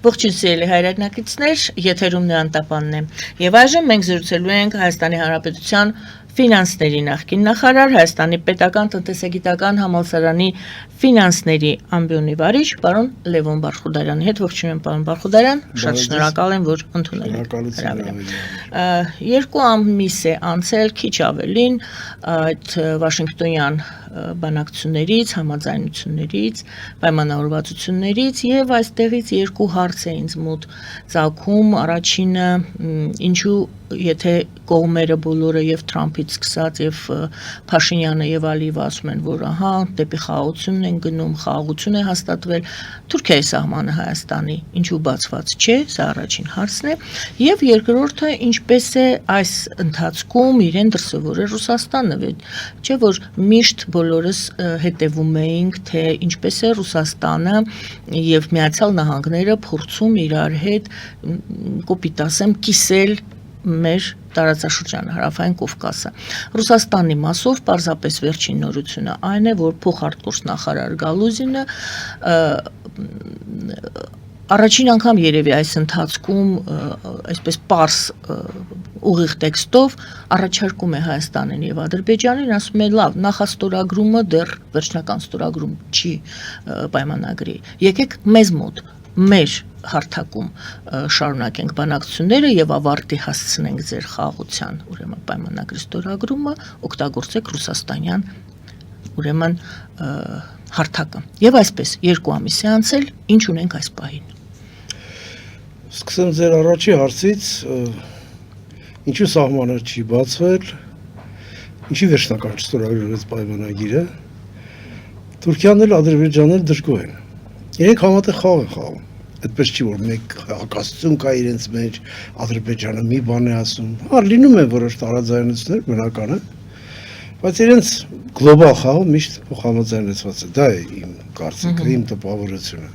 Ողջույն սիրելի հայրենակիցներ, եթերում Նոյան Տապանն է։ Եվ այժմ մենք զրուցելու ենք Հայաստանի Հանրապետության ֆինանսների նախկին նախարար, Հայաստանի պետական տնտեսագիտական համալսարանի ֆինանսների ամբիոնի վարիչ, պարոն Լևոն Բարխուդարյանի հետ։ Ողջույն եմ, պարոն Բարխուդարյան, շատ շնորհակալ եմ, որ ընդունել եք հրավերը։ 2 ամիս է անցել, քիչ ավելին, այդ Վաշինգտոնյան բանակցություններից, համաձայնություններից, պայմանավորվածություններից եւ այստեղից 2 հարց է ինձ մոտ ծագում, առաջինը ինչու եթե կողմերը բոլորը եւ Թրամփից սկսած եւ Փաշինյանը եւ Ալիևը ասում են, որ ահա դեպի խաղաղությունն են գնում, խաղաղություն է հաստատվել, Թուրքիայի սահմանը Հայաստանի ինչու բացված չէ, սա առաջին հարցն է, եւ երկրորդը ինչպես է այս ընթացքում իրեն դրսևորել Ռուսաստանը, չէ՞ որ միշտ բոլորս հետևում էինք, թե ինչպես է Ռուսաստանը եւ Միացյալ Նահանգները փորձում իրար հետ կոպիտ ասեմ կիսել մեր տարածաշրջանը, Հարավային Կովկասը։ Ռուսաստանի մասով պարզապես վերջին նորությունը այն է, որ փոխարտկուրս նախարար Գալուզինը առաջին անգամ երևի այս ընթացքում այսպես պարզ ուղիղ տեքստով առաջարկում է Հայաստանին եւ Ադրբեջանին, ասում է լավ, նախաստորագրումը դեռ վերջնական ստորագրում չի պայմանագրի։ Եկեք մեզ մոտ մեր հարթակում շարունակենք բանակցությունները եւ ավարտի հասցնենք ձեր խաղաղության ուրեմն պայմանագրի ստորագրումը, օգտագործեք ռուսաստանյան ուրեմն հարթակը։ Եվ այսպես 2 ամիս է անցել, ինչ ունենք այս պահին։ Սկսեմ ձեր առաջի հարցից, ինչու սահմանը չի բացվել, ինչի վերջնական չստորագրել այս պայմանագիրը, Թուրքիան էլ Ադրբեջանն էլ դժգոհ են։ Իրենք համատեղ խաղ են խաղում։ Այդպես չի որ մեկ հակասություն կա իրենց մեջ, Ադրբեջանը մի բան է ասում։ Հա լինում են որոշ տարաձայնություններ, բնական է, բայց իրենց գլոբալ խաղը միշտ փոխհամաձայնեցված է։ Դա է իմ կարծիքը, իմ տպավորությունը։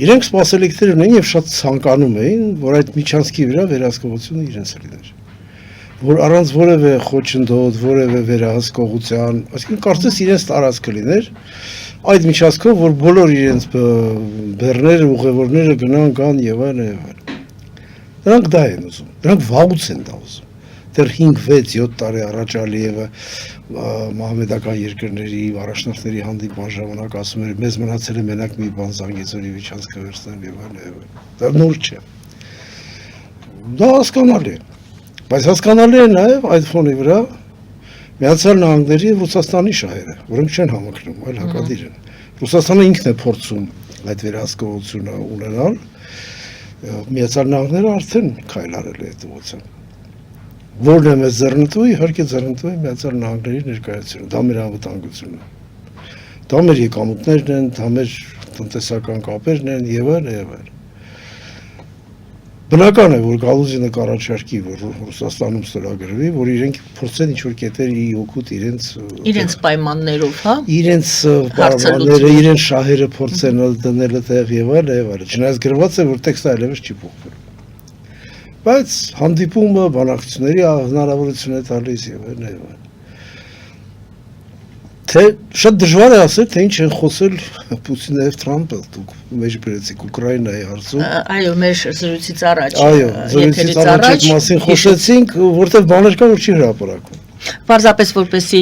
Իրենք սպասելիքներ ունեն եւ շատ ցանկանում էին, որ այդ միջանցքի վրա վերահսկողությունը իրենց լիներ։ Որ առանց որևէ խոչընդոտ, որևէ վերահսկողության, այսինքն կարծես իրենց տարածքը լիներ, այդ միջանցքով, որ բոլոր իրենց բեռները, ուղևորները գնան կան եւ այլն եւ այլն։ Դրանք դա են ուզում, դրանք վաղուց են դա ուզում։ Դեռ 5-6-7 տարի առաջ Ալիևը մահմեդական երկրների առաջնորդների հանդիպման ժամանակ ասում էր, մեզ մնացել է մենակ մի բան Զանգեզուրի միջանցքը վերցնել եւ այլն եւ այլն։ Դա նոր չէ։ Դա հասկանալի է։ Բայց հասկանալի է նաեւ այդ ֆոնի վրա Միացյալ Նահանգների եւ Ռուսաստանի շահերը, որոնք չեն համակրում, այլ հակադիր են։ Ռուսաստանը ինքն է փորձում այդ վերահսկողությունը ունենալ, Միացյալ Նահանգները արդեն քայլ արել է այդ ուղղությամբ։ Որն է մեզ ձեռնտու, իհարկե ձեռնտու է Միացյալ Նահանգների ներկայությունը, դա մեր անվտանգությունն է։ Դա մեր եկամուտներն են, դա մեր տնտեսական կապերն են եւ այլն եւ այլն։ Բնական է, որ Գալուզինը կառաջարկի, որ Ռուսաստանում ստորագրվի, որ իրենք փորձեն ինչ-որ կետեր օգուտ իրենց պայմաններով, հա։ Իրենց պայմանները, իրենց շահերը փորձեն դնել այդտեղ եւ այլն եւ այլն։ Չնայած գրված է, որ տեքստը այլևս չի փոխվել։ Բայց հանդիպումը բանակցությունների հնարավորություն է տալիս եւ այլն եւ այլն։ Թե շատ դժվար է ասել, թե ինչ են խոսել Պուտինը եւ Թրամփը, դուք մեջ բերեցիք Ուկրաինայի հարցում։ Այո, մեր զրույցից առաջ։ Այո, զրույցից առաջ այդ մասին խոսեցինք, որտեղ բաներ կա, որ չի հրապարակվում։ Պարզապես որպեսի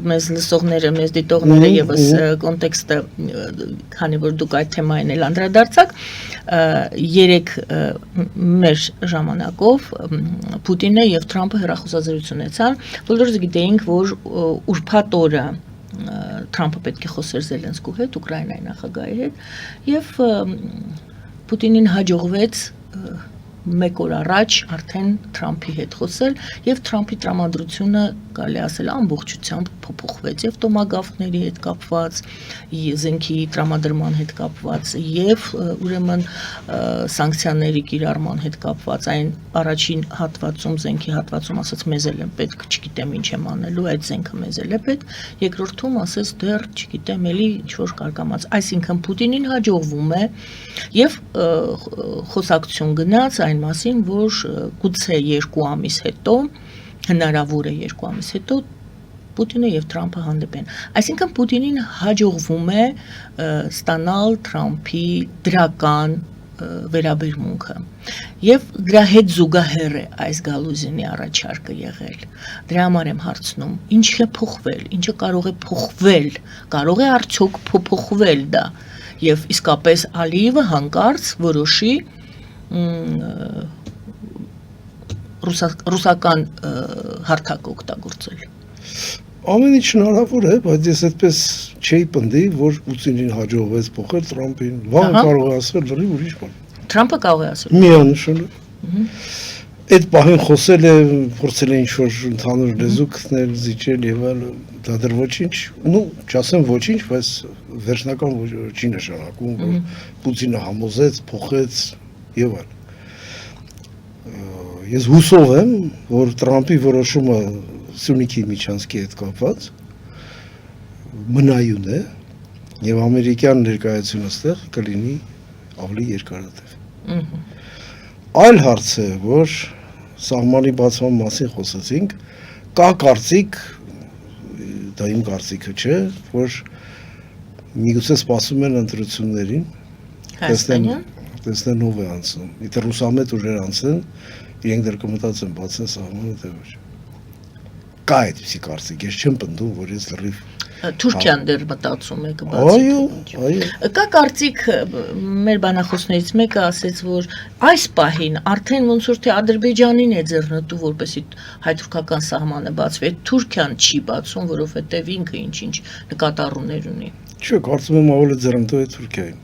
մեզ լսողները, մեզ դիտողները եւս կոնտեքստը, քանի որ դուք այդ թեմային էլ անդրադարձաք, 3 մեր ժամանակով Պուտինը եւ Թրամփը հեռախոսազրույց ունեցան, բոլորս գիտեինք, որ ուրբաթ օրը Թրամփը պետք է խոսեր Զելենսկու հետ, Ուկրաինայի նախագահի հետ, եւ Պուտինին հաջողվեց 1 օր առաջ արդեն Թրամփի հետ խոսել եւ Թրամփի տրամադրությունը կարելի ասել ամբողջությամբ փոփոխվեց եւ տոմագավթների հետ կապված, զենքի տրամադրման հետ կապված եւ ուրեմն սանկցիաների կիրառման հետ կապված այն առաջին հատվածում, զենքի հատվածում ասաց մեզ էլ է պետք, չգիտեմ ինչ եմ անելու, այդ զենքը մեզ էլ է պետք, երկրորդում ասաց դեռ չգիտեմ էլի ինչ որ կարգամած, այսինքն Պուտինին հաջողվում է եւ խոսակցություն գնաց այն մասին, որ գուցե 2 ամիս հետո, հնարավոր է 2 ամիս հետո Պուտինը եւ Թրամփը հանդիպեն։ Այսինքն Պուտինին հաջողվում է ստանալ Թրամփի դրական վերաբերմունքը եւ դրա հետ զուգահեռ է այս Գալուզինի առաջարկը եղել։ Դրա համար եմ հարցնում, ինչ է փոխվել, ինչը կարող է փոխվել, կարող է արդյոք փոխվել դա եւ իսկապես Ալիևը հանկարծ որոշի ռուսական հարթակ օգտագործել։ Ամեն ինչ հնարավոր է, բայց ես այդպես չէի պնդի, որ Պուտինին հաջողվեց փոխել Թրամփին։ Վաղ կարող է ասել լրիվ ուրիշ բան։ Թրամփը կարող է ասել։ Միանշանակ։ Այդ պահին խոսել է, փորձել է ինչ-որ ընդհանուր լեզու գտնել, զիջել եւ այլն, դա դեռ ոչինչ, ну, չասեմ ոչինչ, բայց վերջնական չի նշանակում, որ Պուտինը համոզեց, փոխեց եւ այլն։ Ես հուսով եմ, որ Թրամփի որոշումը Սյունիքի Միչանսկի հետ կապված մնայուն է եւ ամերիկյան ներկայությունը ստեղ կլինի ավելի երկարատև։ Այլ հարց է, որ սահմանի բացման մասին խոսեցինք, կա կարծիք, դա իմ կարծիքը չէ, որ միգուցե սպասում են ընտրություններին, տեսնեն ով է անցնում։ Եթե ռուսամետ ուժեր անցնեն, իրենք դեռ կմտածեն բացեն սահմանը թե ոչ։ Կա այդպիսի կարծիք, ես չեմ պնդում, որ ես լրիվ Թուրքիան դեռ մտածում է կբացի։ Այո։ Կա կարծիք մեր բանախոսներից մեկը ասեց, որ այս պահին արդեն ոնց որ թե Ադրբեջանին է ձեռնտու, որպեսզի հայ-թուրքական սահմանը բացվի, Թուրքիան չի բացում, որովհետև ինքը ինչ-ինչ նկատառումներ ունի։ Չէ, կարծում եմ ավելի ձեռնտու է Թուրքիային։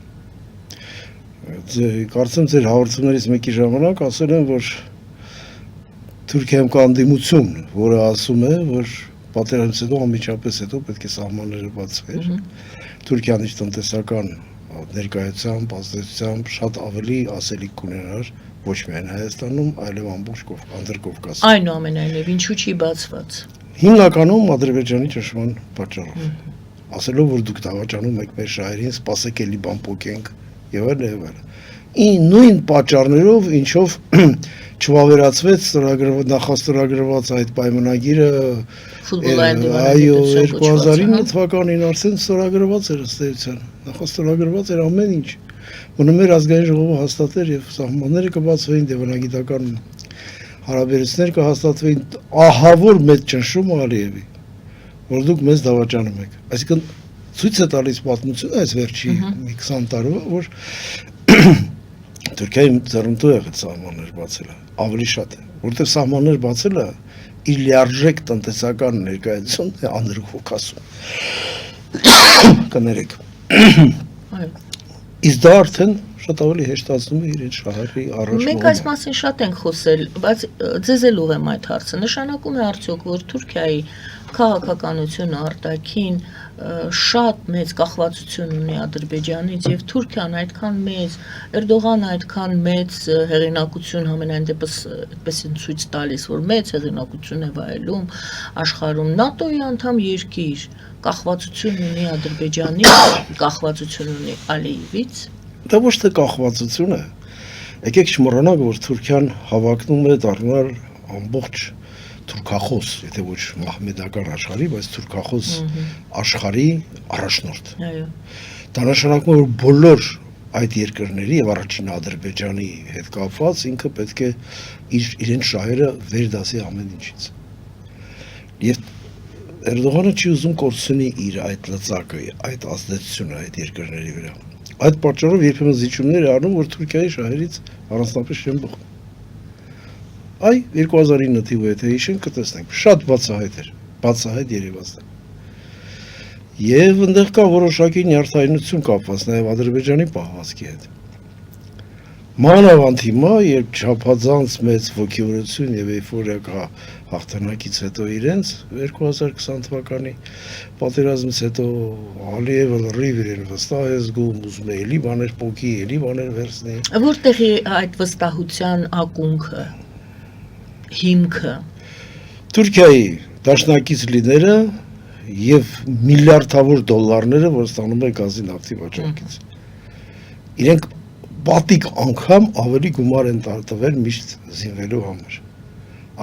Կարծեմ ձեր հաղորդումներից մեկի ժամանակ ասել են, որ Թուրքիայում կա անդիմություն, որը ասում է, որ պատերազմից հետո անմիջապես հետո պետք է սահմանները բացվեր։ Թուրքիան իր տնտեսական ներկայությամբ, ազդեցությամբ շատ ավելի ասելիք կունենար ոչ միայն Հայաստանում, այլև ամբողջ Անդրկովկասում։ Այնուամենայնիվ, ինչու չի բացված։ Հիմնականում Ադրբեջանի ճնշման պատճառով։ Ասելով, որ դուք դավաճանում եք մեր շահերին, սպասեք էլի բան փոխենք եւ այլն եւ այլն։ Նույն պատճառներով, ինչով չվավերացվեց նախաստորագրված այդ պայմանագիրը այո 2009 թվականին արդեն ստորագրված էր ըստ էության նախաստորագրված էր ամեն ինչ մնում էր ազգային ժողովը հաստատեր եւ սահմանները կբացվեին դիվանագիտական հարաբերություններ կհաստատվեին ահավոր մեծ ճնշում Ալիևի որ դուք մեզ դավաճանում եք այսինքն ցույց է տալիս պատմությունը այս վերջի մի 20 տարվա որ Թուրքիայում ձեռնտու եղել սահմաններ բացելը, ավելի շատ է, որտեղ սահմաններ բացելը իր լիարժեք տնտեսական ներկայացում է Անդրկովկասում։ Կներեք։ Իսկ դա արդեն շատ ավելի հեշտացնում է իրեն շահերի առաջ։ Մենք այս մասին շատ ենք խոսել, բայց ձեզ էլ ուղեմ այդ հարցը։ Նշանակում է արդյոք, որ Թուրքիայի քաղաքականությունը արտաքին շատ մեծ կախվածություն ունի Ադրբեջանից եւ Թուրքիան այդքան մեծ, Էրդողանը այդքան մեծ հեղինակություն համենայն դեպս այդպես են ցույց տալիս, որ մեծ հեղինակություն է վայելում աշխարհում ՆԱՏՕ-ի անդամ երկիր, կախվածություն ունի Ադրբեջանից, կախվածություն ունի Ալիևից։ Դա ոչ թե կախվածություն է։ Եկեք չմոռանանք, որ Թուրքիան հավակնում է դառնալ ամբողջ թուրքախոս, եթե ոչ մահմեդական աշխարհի, բայց թուրքախոս աշխարհի առաջնորդ։ Այո։ Դա նշանակում է, որ բոլոր այդ երկրների եւ առաջին Ադրբեջանի հետ կապված ինքը պետք է իրեն շահերը վերդասի ամեն ինչից։ Եվ Էրդողանը չի ուզում կորցնի իր այդ լծակը, այդ ազդեցությունը այդ երկրների վրա։ Այդ պատճառով երբեմն զիջումներ է անում, որ Թուրքիայի շահերից առանձնապես չեն բխում։ Այ 2009 թվականին եթե հիշենք կտեսնենք շատ բացահայտ էր, բացահայտ երևաց է։ Եվ այնտեղ կա որոշակի նյարդայնություն կապված նաև Ադրբեջանի պահվածքի հետ։ Մանավանդ հիմա, երբ չափազանց մեծ ոգևորություն եւ էյֆորիա կա հաղթանակից հետո իրենց 2020 թվականի պատերազմից հետո Ալիևը լրիվ իրեն վստահ է զգում, ուզում է էլի բաներ փոխի, էլի բաներ վերցնի։ Որտեղի այդ վստահության ակունքը հիմքը Թուրքիայի դաշնակից լիները եւ միլիարդավոր դոլարները, որ ստանում է գազի նավթի վաճառքից։ Իրենք պատիկ անգամ ավելի գումար են տվել միշտ զինվելու համար։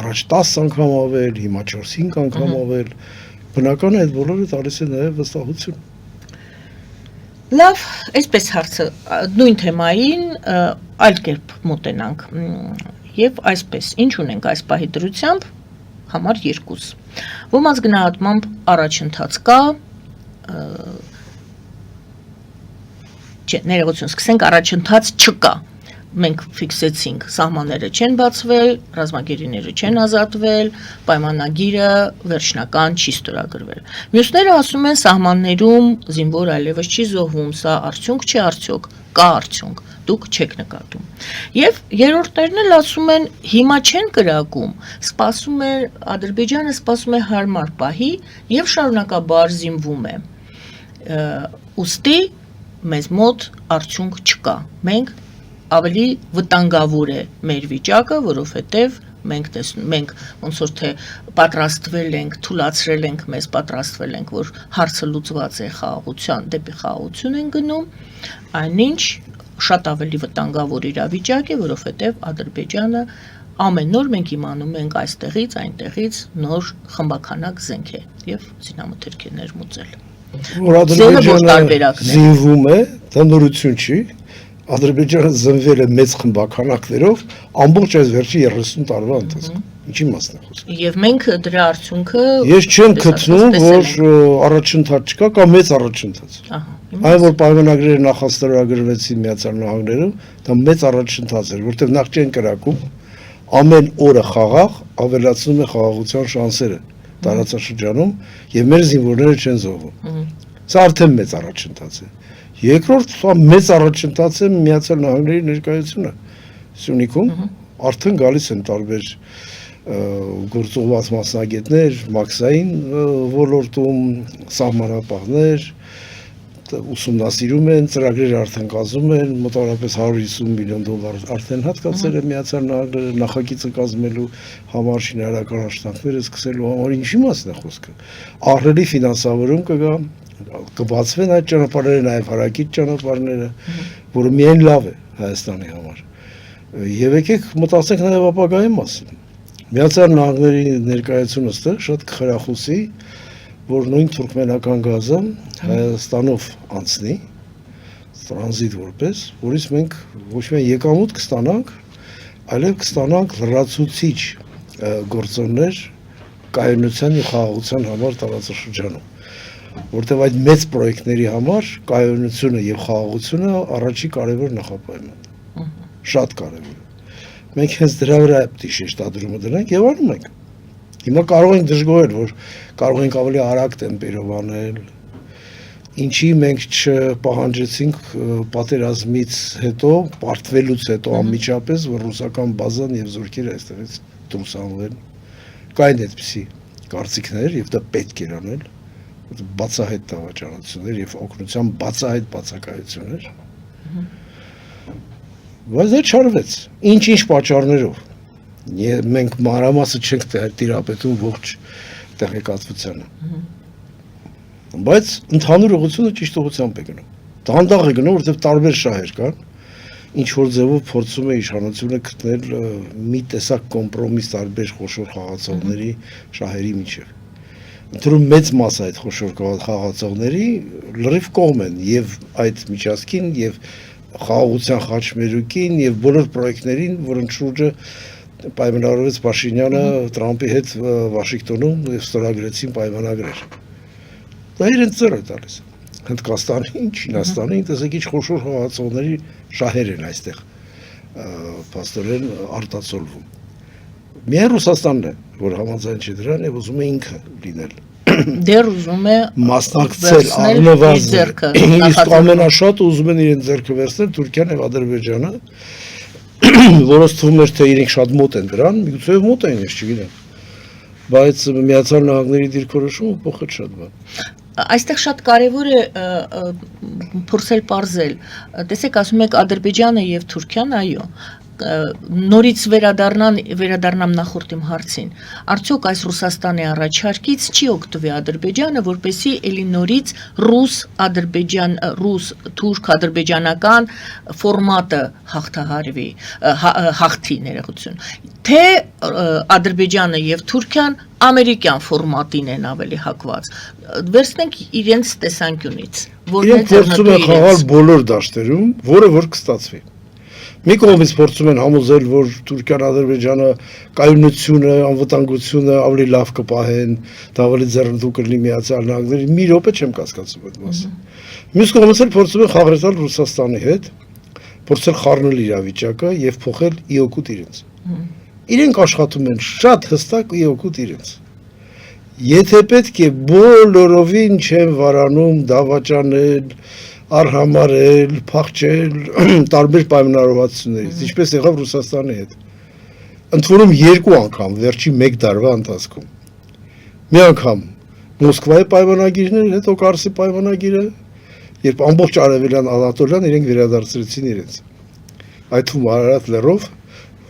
Առաջ 10 անգամ ավել, հիմա 4-5 անգամ ավել, բնական է այդ բոլորը տալիս է նաև վստահություն։ Լավ, այսպես հարցը նույն թեմային այլ կերպ մոտենանք եւ այսպես ինչ ունենք այս պահի դրությամբ համար 2 ոմանց գնահատմամբ առաջընթաց կա ներողություն սկսենք առաջընթաց չկա մենք ֆիքսեցինք սահմանները չեն բացվել, ռազմագերիները չեն ազատվել, պայմանագիրը վերջնական չի ստորագրվել։ Մյուսները ասում են սահմաններում զինվոր այլևս չի զոհվում, սա արդյունք չի արդյոք, կա արդյունք, դուք չեք նկատում։ Եվ երրորդներն էլ ասում են հիմա չեն կրակում, սպասում է Ադրբեջանը սպասում է հարմար պահի եւ շարունակաբար զինվում է։ Ուստի մեզ մոտ արդյունք չկա։ Մենք ավելի վտանգավոր է մեր վիճակը, որովհետև մենք ոնց որ թե պատրաստվել ենք, թույլատրել ենք մեզ, պատրաստվել ենք, որ հարցը լուծված է խաղաղության, դեպի խաղաղություն են գնում, այնինչ շատ ավելի վտանգավոր իրավիճակ է, որովհետև Ադրբեջանը ամեն նոր մենք իմանում ենք այստեղից, այնտեղից նոր խմբականակ զենք է եւ զինամթերք է ներմուծել։ Որ Ադրբեջանը զինվում է, դա նորություն չի։ Ադրբեջանը զնվել է մեծ խմբականակներով ամբողջ այս վերջի 30 տարվա ընթացքում։ Ինչի մասն է խոսքը։ Եւ մենք դրա արդյունքը ես չեմ գտնում, որ առաջընթաց չկա կամ մեծ առաջընթաց։ Այն որ պայմանագրերը նախաստորագրվեցին Միացյալ Նահանգներում, դա մեծ առաջընթաց էր, որտեղ նախ չեն կրակում, ամեն օրը խաղաղ ավելացնում է խաղաղության շանսերը տարածաշրջանում եւ մեր զինվորները չեն զոհվում։ Սա արդեն մեծ առաջընթաց է։ Երկրորդ մեծ առաջընթաց է Միացյալ Նահանգների ներկայությունը Սյունիքում, արդեն գալիս են տարբեր գործողված մասնագետներ, մաքսային ոլորտում, սահմանապահներ, ուսումնասիրում են, ծրագրեր արդեն կազմում են, մոտավորապես $150 միլիոն արդեն հատկացել է Միացյալ Նահանգները նախագիծը կազմելու համար, շինարարական աշխատանքները սկսելու համար, ինչի մասն է խոսքը։ Ահռելի ֆինանսավորում կգա, կբացվեն այդ ճանապարհները, նաև հարակից ճանապարհները, որը միայն լավ է Հայաստանի համար։ Եվ եկեք մտածենք նաև ապագայի մասին։ Միացյալ Նահանգների ներկայությունը ստեղ շատ կխրախուսի, որ նույն թուրքմենական գազը Հայաստանով անցնի, տրանզիտ որպես, որից մենք ոչ միայն եկամուտ կստանանք, այլև կստանանք լրացուցիչ գործոններ կայունության և խաղաղության համար տարածաշրջանում, որտեղ այդ մեծ պրոյեկտների համար կայունությունը և խաղաղությունը առաջի կարևոր նախապայման, շատ կարևոր։ Մենք հենց դրա վրա շեշտադրումը դրանք և անում ենք։ Հիմա կարող ենք դժգոհել, որ կարող ենք ավելի արագ տեմպերով անել, ինչի մենք չպահանջեցինք պատերազմից հետո, պարտվելուց հետո անմիջապես, որ ռուսական բազան և զորքերը այստեղից դուրս անվեն։ Կային այդպիսի կարծիքներ և դա պետք էր անել, բացահայտ դավաճանություններ և օգնության բացահայտ բացակայություններ, բայց դա չարվեց, ինչ-ինչ պատճառներով։ Մենք մանրամասը չենք տիրապետում ողջ տեղեկատվությանը, բայց ընդհանուր ուղղությունը ճիշտ ուղղությամբ է գնում, դանդաղ է գնում, որովհետև տարբեր շահեր կան, ինչ-որ ձևով փորձում է իշխանությունը գտնել մի տեսակ կոմպրոմիս տարբեր խոշոր խաղացողների շահերի միջև։ Ընդհանուր մեծ մասը այդ խոշոր խաղացողների լրիվ կողմ են և այդ միջազգին, և խաղաղության խաչմերուկին, և բոլոր պրոյեկտներին, որոնց շուրջը պայմանավորվեց Փաշինյանը Տրամփի հետ Վաշինգտոնում և ստորագրեցին պայմանագրեր։ Դա իրենց ձեռ է տալիս։ Հնդկաստանին, Չինաստանին, տեսեք ինչ խոշոր խաղացողների շահեր են այստեղ փաստորեն արտացոլվում։ Միայն Ռուսաստանն է, որ համաձայն չէ դրան և ուզում է ինքը լինել։ Դեռ ուզում է մասնակցել առնվազն, իսկ ամենաշատը ուզում են իրենց ձեռքը վերցնել Թուրքիան և Ադրբեջանը, որոնց թվում էր, թե իրենք շատ մոտ են դրան, միգուցե մոտ են, ես չգիտեմ, բայց Միացյալ Նահանգների դիրքորոշումը փոխեց շատ բան։ Այստեղ շատ կարևոր է փորձել պարզել, տեսեք ասում եք Ադրբեջանը և Թուրքիան, այո, նորից վերադառնամ նախորդ իմ հարցին, արդյոք այս Ռուսաստանի առաջարկից չի օգտվի Ադրբեջանը, որպեսզի էլի նորից ռուս-թուրք-ադրբեջանական ֆորմատը հաղթի ներողություն, թե Ադրբեջանը և Թուրքիան ամերիկյան ֆորմատին են ավելի հակված։ Վերցնենք իրենց տեսանկյունից, Իրենք փորձում են խաղալ բոլոր դաշտերում, որը որ կստացվի։ Մի կողմից փորձում են համոզել, որ Թուրքիան, Ադրբեջանը կայունությունը, անվտանգությունը ավելի լավ կպահեն, դա ավելի ձեռնտու կլինի Միացյալ Նահանգների, մի րոպե չեմ կասկածում այդ մասը։ Մյուս կողմից էլ փորձում են խաղերել Ռուսաստանի հետ, փորձել խառնել իրավիճակը եւ փոխել իօկուտ իրենց։ Իրենք աշխատում են շատ հստակ իօկուտ իրենց։ Եթե պետք է բոլորովին չեն վարանում դավաճանել, արհամարել, փախչել տարբեր պայմանավորվածություններից, ինչպես եղավ Ռուսաստանի հետ։ Ընդորում 2 անգամ վերջի 1 տարվա ընթացքում։ Մի անգամ Մոսկվայի պայմանագիրներ, հետո Կարսի պայմանագիրը, երբ ամբողջ արևելյան Անատոլիան իրենք վերադարձրեցին իրենց։ Այդ թվում Արարատ լեռով,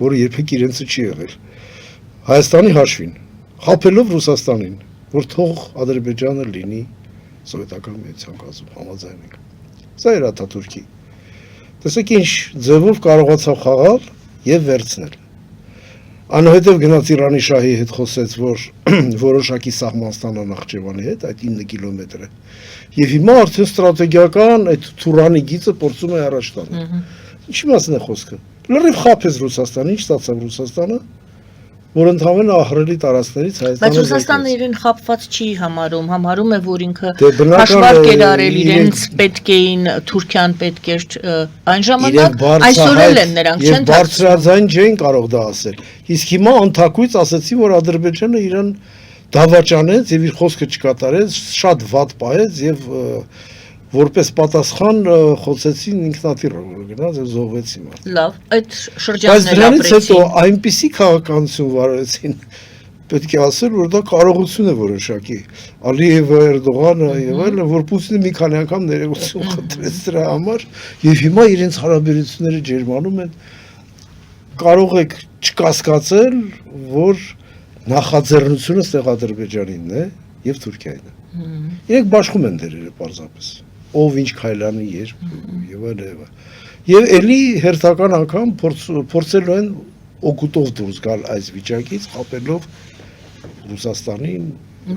որը երբեք իրենցը չի եղել։ Հայաստանի հաշվին, խաբելով Ռուսաստանին, որ թող Ադրբեջանը լինի սովետական միության կազմում, համաձայնենք։ Սա էր Աթաթուրքի։ Տեսեք ինչ ձևով կարողացավ խաղալ եւ վերցնել։ Անհետև գնաց Իրանի շահի հետ խոսեց, որ որոշակի սահման ստանա Նախճեվանի հետ, այդ 9 կիլոմետրը։ Եվ հիմա արդեն ստրատեգիական այդ Թուրանի գիծը փորձում է առաջ տանել։ Ինչի մասն է խոսքը։ Լրիվ խաբեց Ռուսաստանը, ինչ ստացավ Ռուսաստանը, որ ընդհանրապես ահռելի տարածքներից Հայաստանը։ Բայց Ռուսաստանը իրեն խաբված չի համարում է, որ ինքը բնական հաշվարկ էր արել իրենց պետք էին, Թուրքիան պետք էր այն ժամանակ, այսօր էլ են նրանք չեն բարձրաձայն չեն կարող դա ասել։ Իսկ հիմա անթակույց ասացին, որ Ադրբեջանը իրան դավաճանեց եւ իր խոսքը չկատարեց, շատ վատ պահեց եւ որպես պատասխան խոցեցին ինքնաթիռը, որ գնաց եւ զոհվեցին։ Լավ, այդ շրջանն էլ ապրեցին։ Բայց դրանից հետո ապրեցին։ այնպիսի քաղաքականություն վարեցին, պետք է ասել, որ դա կարողություն է որոշակի։ Ալիևը, Էրդողանը եւ այլն, որ Պուտինը մի քանի անգամ ներողություն խնդրեց դրա համար, եւ հիմա իրենց հարաբերությունները ջերմանում են։ Կարող եք չկասկածել, որ նախաձեռնությունը ստեղ Ադրբեջանինն է եւ Թուրքիային է։ Իրենք բաշխում են դերերը պարզապես։ Ով ինչ քայլանի եւ այլն։ Եվ ելի հերթական անգամ փորձելու են օգուտով դուրս գալ այս վիճակից, խապելով Ռուսաստանին։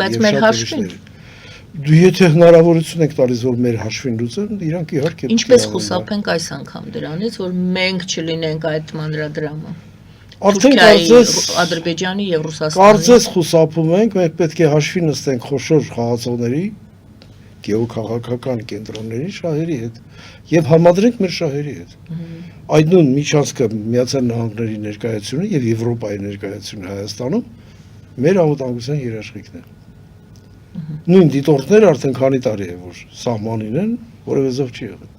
Բայց մեր հաշվին Դու եթե հնարավորություն եք տալիս, որ մեր հաշվին լուծեն, իրանք իհարկե։ Ինչպես խուսափենք այս անգամ դրանից, որ մենք չլինենք այդ մանրադրամը։ Արդեն կարծես Ադրբեջանի եւ Ռուսաստանի։ Կարծես խուսափում ենք, մենք պետք է հաշվի նստենք խոշոր խաղացողների, գեոքաղաքական կենտրոնների շահերի հետ եւ համադրենք մեր շահերի հետ։ Այդ նույն միջանցքը Միացյալ Նահանգների ներկայությունը եւ Եվրոպայի ներկայությունը Հայաստանում մեր անվտանգության երաշխիքն է։ Նույն դիտորդները արդեն քանի տարի է որ սահմանին են, որևէ զով չի եղել։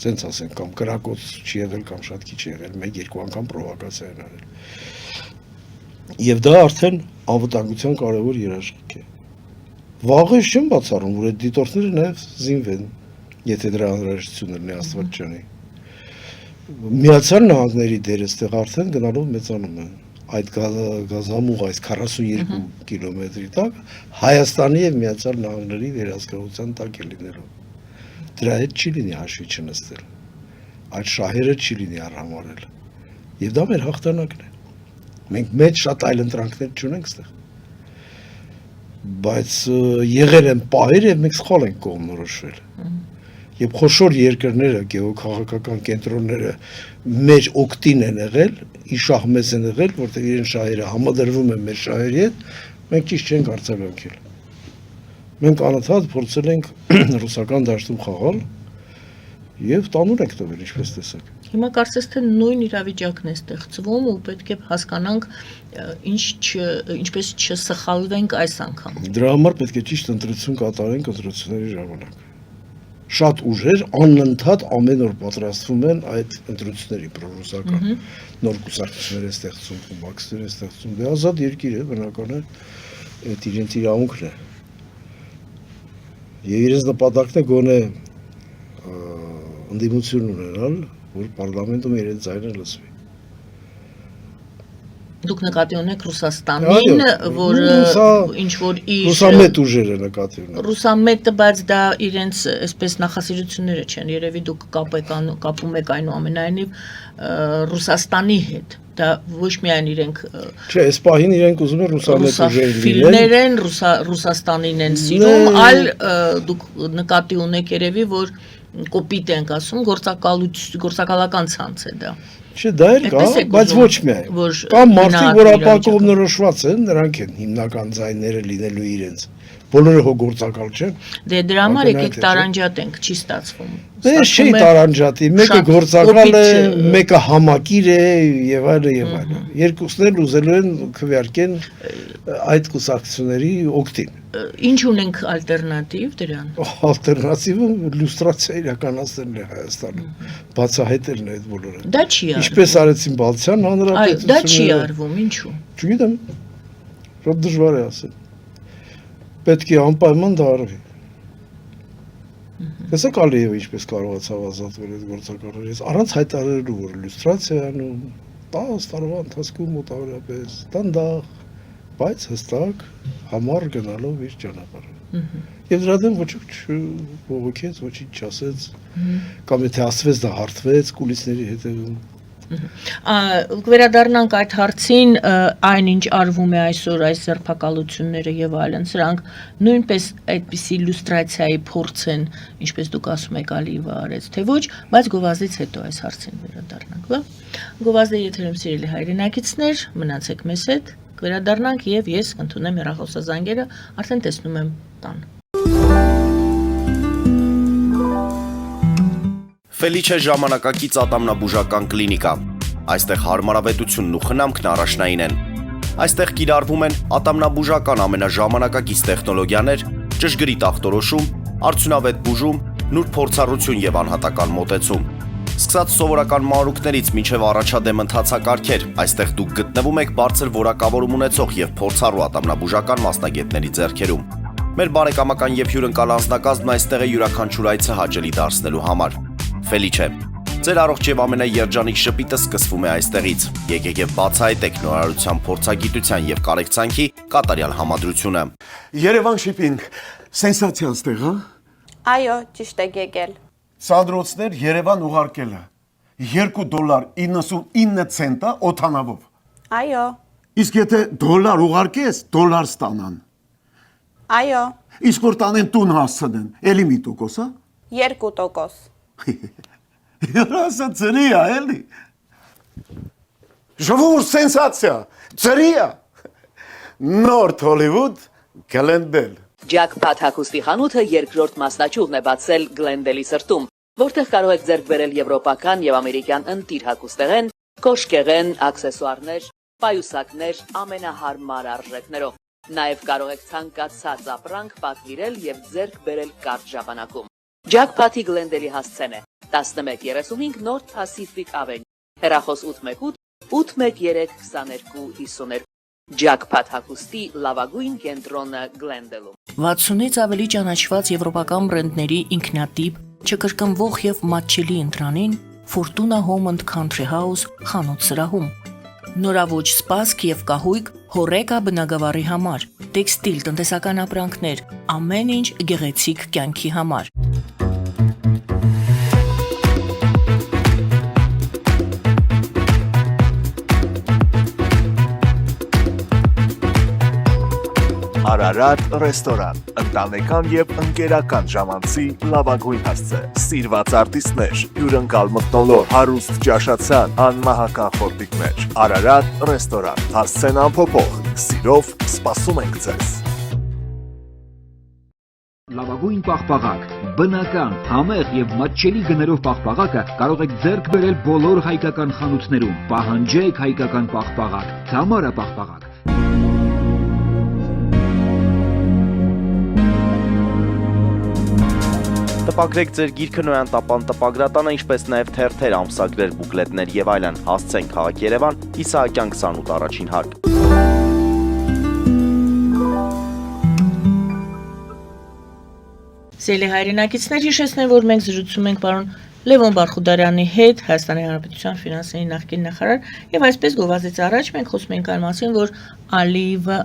Սենց ասենք կամ կրակոց չի եղել կամ շատ քիչ եղել, 1-2 անգամ պրովոկացիա են արել։ Եվ դա արդեն անվտանգության կարևոր երաշխիք է։ Վաղը չեմ բացառում, որ այդ դիտորդները նաև զինվեն, եթե դրա անհրաժեշտություն լինի Աստված ջանի։ Միացյալ Նահանգների դերը ստեղ արդեն գնալով մեծանում է։ Այդ գազամուղ այս 42 կիլոմետրի տակ Հայաստանի եւ Միացյալ Նահանգների վերահսկողության տակ է լինելու։ Դրա հետ չի լինի հաշվի չնստել, այդ շահերը չի լինի արհամարել, և դա մեր հաղթանակն է, մենք մեծ շատ այլ ընտրանքներ չունենք ստեղ, բայց եղել են պահեր և մենք սխալ ենք կողմնորոշվել, և խոշոր երկրները, գեոքաղաքական կենտրոնները մեր օգտին են եղել, իշահ մեզ են եղել, որտեղ իրեն շահերը համադրվում են մեր շահերի հետ, մենք ճիշտ չենք արձագանքել։ Մենք անընդհատ փորձել ենք ռուսական դաշտում խաղալ եւ տանուր ենք տվել, ինչպես տեսակ։ Հիմա կարծես թե նույն իրավիճակն է ստեղծվում ու պետք է հասկանանք ինչպես չսխալվենք այս անգամ։ Դրա համար պետք է ճիշտ ընտրություն կատարենք ընտրությունների ժամանակ։ Շատ ուժեր անընդհատ ամեն օր պատրաստվում են այդ ընտրությունների պրոռուսական նոր կուսակցություններ են ստեղծում, խմբակցություններ են ստեղծում, դե ազատ երկիր է, բնական է, այդ իրենց իրավունքն է։ Եվ իրենց նպատակն է գոնե ընդդիմություն ունենալ, որ պարլամենտում իրենց ձայնը լսվի։ Դուք նկատի ունեք Ռուսաստանին, որ ինչ-որ իր… Ռուսամետ ուժերը նկատի ունեք։ Ռուսամետը, բայց դա իրենց այսպես նախասիրությունները չեն, երևի դուք կապում եք այնուամենայնիվ Ռուսաստանի հետ, Դա ոչ միայն իրենք Չէ, այս պահին իրենք ուզում են ռուսամետ ուժեր ֆիլմներ են, Ռուսաստանին են սիրում, այլ դուք նկատի ունեք երևի, որ կոպիտ ենք ասում, գործակալական ցանց է դա։ Չէ, դա էլ կա, բայց ոչ միայն։ Կամ մարդիկ, որ ապակողմնորոշված են, նրանք են հիմնական ձայները լինելու իրենց։ Բոլորը հո գործակալ չեն։ Դե դրա համար եկեք տարանջատենք, չի ստացվում։ Դե չի տարանջատի, մեկը գործակալ է, մեկը համակիր է եւ այլն եւ այլն։ Երկուսն էլ ուզելու են քվեարկեն այդ կուսակցությունների օգտին։ Ինչ ունենք ալտերնատիվ դրան։ Ալտերնատիվը լյուստրացիա իրականացնելն է Հայաստանում։ Բացահայտելն է այդ բոլորը։ Դա չի արվում։ Ինչպես արեցին Բալթյան հանրապետությունը։ Դա չի արվում, ինչու։ Չգիտեմ։ Շատ դժվար է ասել։ Պետք է անպայման դա արվի։ Տեսեք Ալիևը ինչպես կարողացավ ազատվել այդ գործակալներից, առանց հայտարարելու, որ լյուստրացիան 10 տարվա ընթացքում մոտավորապես դանդաղ, բայց հստակ համառ գնալով իր ճանապարհը։ Եվ դրա դեմ ոչինչ չբողոքեց, ոչինչ չասեց, կամ եթե ասվեց դա հարթվեց կուլիսների հետևում։ Վերադառնանք այդ հարցին, այնինչ արվում է այսօր այս ձերբակալությունները եւ այլն, սրանք նույնպես այդպիսի լյուստրացիայի փորձ են, ինչպես դուք ասում եք Ալիևը արեց, թե ոչ, բայց գովազդից հետո այս հարցին վերադառնանք, լավ։ Գովազդը եթերում սիրելի հայրենակիցներ, մնացեք մեզ հետ, վերադառնանք եւ ես կընդունեմ հեռախոսազանգերը, արդեն տեսնում եմ տան։ Ֆելիչե ժամանակակից ատամնաբուժական կլինիկա։ Այստեղ հարմարավետությունն ու խնամքն առաջնային են։ Այստեղ կիրառվում են ատամնաբուժական ամենաժամանակակից տեխնոլոգիաներ, ճշգրիտ ախտորոշում, արդյունավետ բուժում, նուրբ փորձառություն եւ անհատական մոտեցում։ Սկսած սովորական մանրուքներից մինչև առաջադեմ ընթացակարգեր, այստեղ դուք գտնվում եք բարձր որակավորում ունեցող եւ փորձառու ատամնաբուժական մասնագետների ձեռքերում։ Մեր բարեկամական եւ հյուրընկալ անձնակազմն այստեղ է յուրաքանչյուր այցը հաճելի դարձնելու համար։ Ֆելիչե, ձեր առողջ եւ ամենաերջանիկ շպիտը սկսվում է այստեղից։ Եկեք եւ բացահայտեք նորարարության փորձագիտության եւ կարեկցանքի կատարյալ համադրությունը։ Երևան շիփինգ, սենսացիա ստեղ, հա։ Այո, ճիշտ եք եկել։ Սանդրոցներ Երևան ուղարկելը $2.99 օթանավով։ Այո, Իսկ եթե դոլար ուղարկես, դոլար ստանան։ այո, Իսկ որ տանեն տուն հասցնեն, էլի մի տոկոս, հա։ 2%։ Երասը ծրի է, էլի։ Ժողովուրդ սենսացիա, ծրի է։ Նորթ Հոլիվուդ Գլենդել։ Ջաքփաթ հագուստի խանութը երկրորդ մասնաճյուղն է բացել Գլենդելի սրտում, որտեղ կարող եք ձեռք բերել եվրոպական եւ ամերիկյան ընտիր հագուստեղեն, կոշկեղեն, աքսեսուարներ, պայուսակներ ամենահարմար արժեքներով։ Նաեւ կարող եք ցանկացած ապրանք պատվիրել եւ ձեռք բերել կարճ ժամանակում։ Ջաքփաթի Գլենդելի հասցեն է 1135 North Pacific Avenue, հեռախոս 818 813 2252 Ջաքփաթ հագուստի լավագույն կենտրոնը Գլենդելում։ 60-ից ավելի ճանաչված եվրոպական բրենդների ինքնատիպ, չկրկնվող եւ մատչելի ընտրանին Fortuna Home and Country House խանութ սրահում։ Նորաոճ սպասք եւ կահույք հորեկա բնագավառի համար, տեքստիլ, տնտեսական ապրանքներ, ամեն ինչ գեղեցիկ կյանքի համար։ Արարատ ռեստորան, ընտանեկան եւ ընկերական ժամանցի լավագույն հասցե, սիրված արտիստներ, հյուրընկալ մթնոլորտ, հարուստ ճաշացան, անմահական խորտիկներ։ Արարատ ռեստորան, հասցեն անփոփոխ, սիրով սպասում ենք ձեզ։ Լավագույն պաղպաղակ, բնական, համեղ եւ մատչելի գներով պաղպաղակը կարող եք ձեռք բերել բոլոր հայկական խանութներում։ Պահանջեք հայկական պաղպաղակ, Թամարա պաղպաղակ։ Տպագրեք ձեր գիրքը Նոյան տապան տպագրատանը, ինչպես նաև թերթեր, ամսագրեր, բուկլետներ եւ այլն։ Հասցեն քաղաք Երևան, Իսահակյան 28 առաջին հարկ։ Սիրելի հայրենակիցներ, հիշեցնեմ, որ մենք զրուցում ենք պարոն Լևոն Բարխուդարյանի հետ, Հայաստանի Հանրապետության ֆինանսների նախկին նախարար, եւ այսպես գովազդից առաջ մենք խոսում ենք այն մասին, որ Ալիևը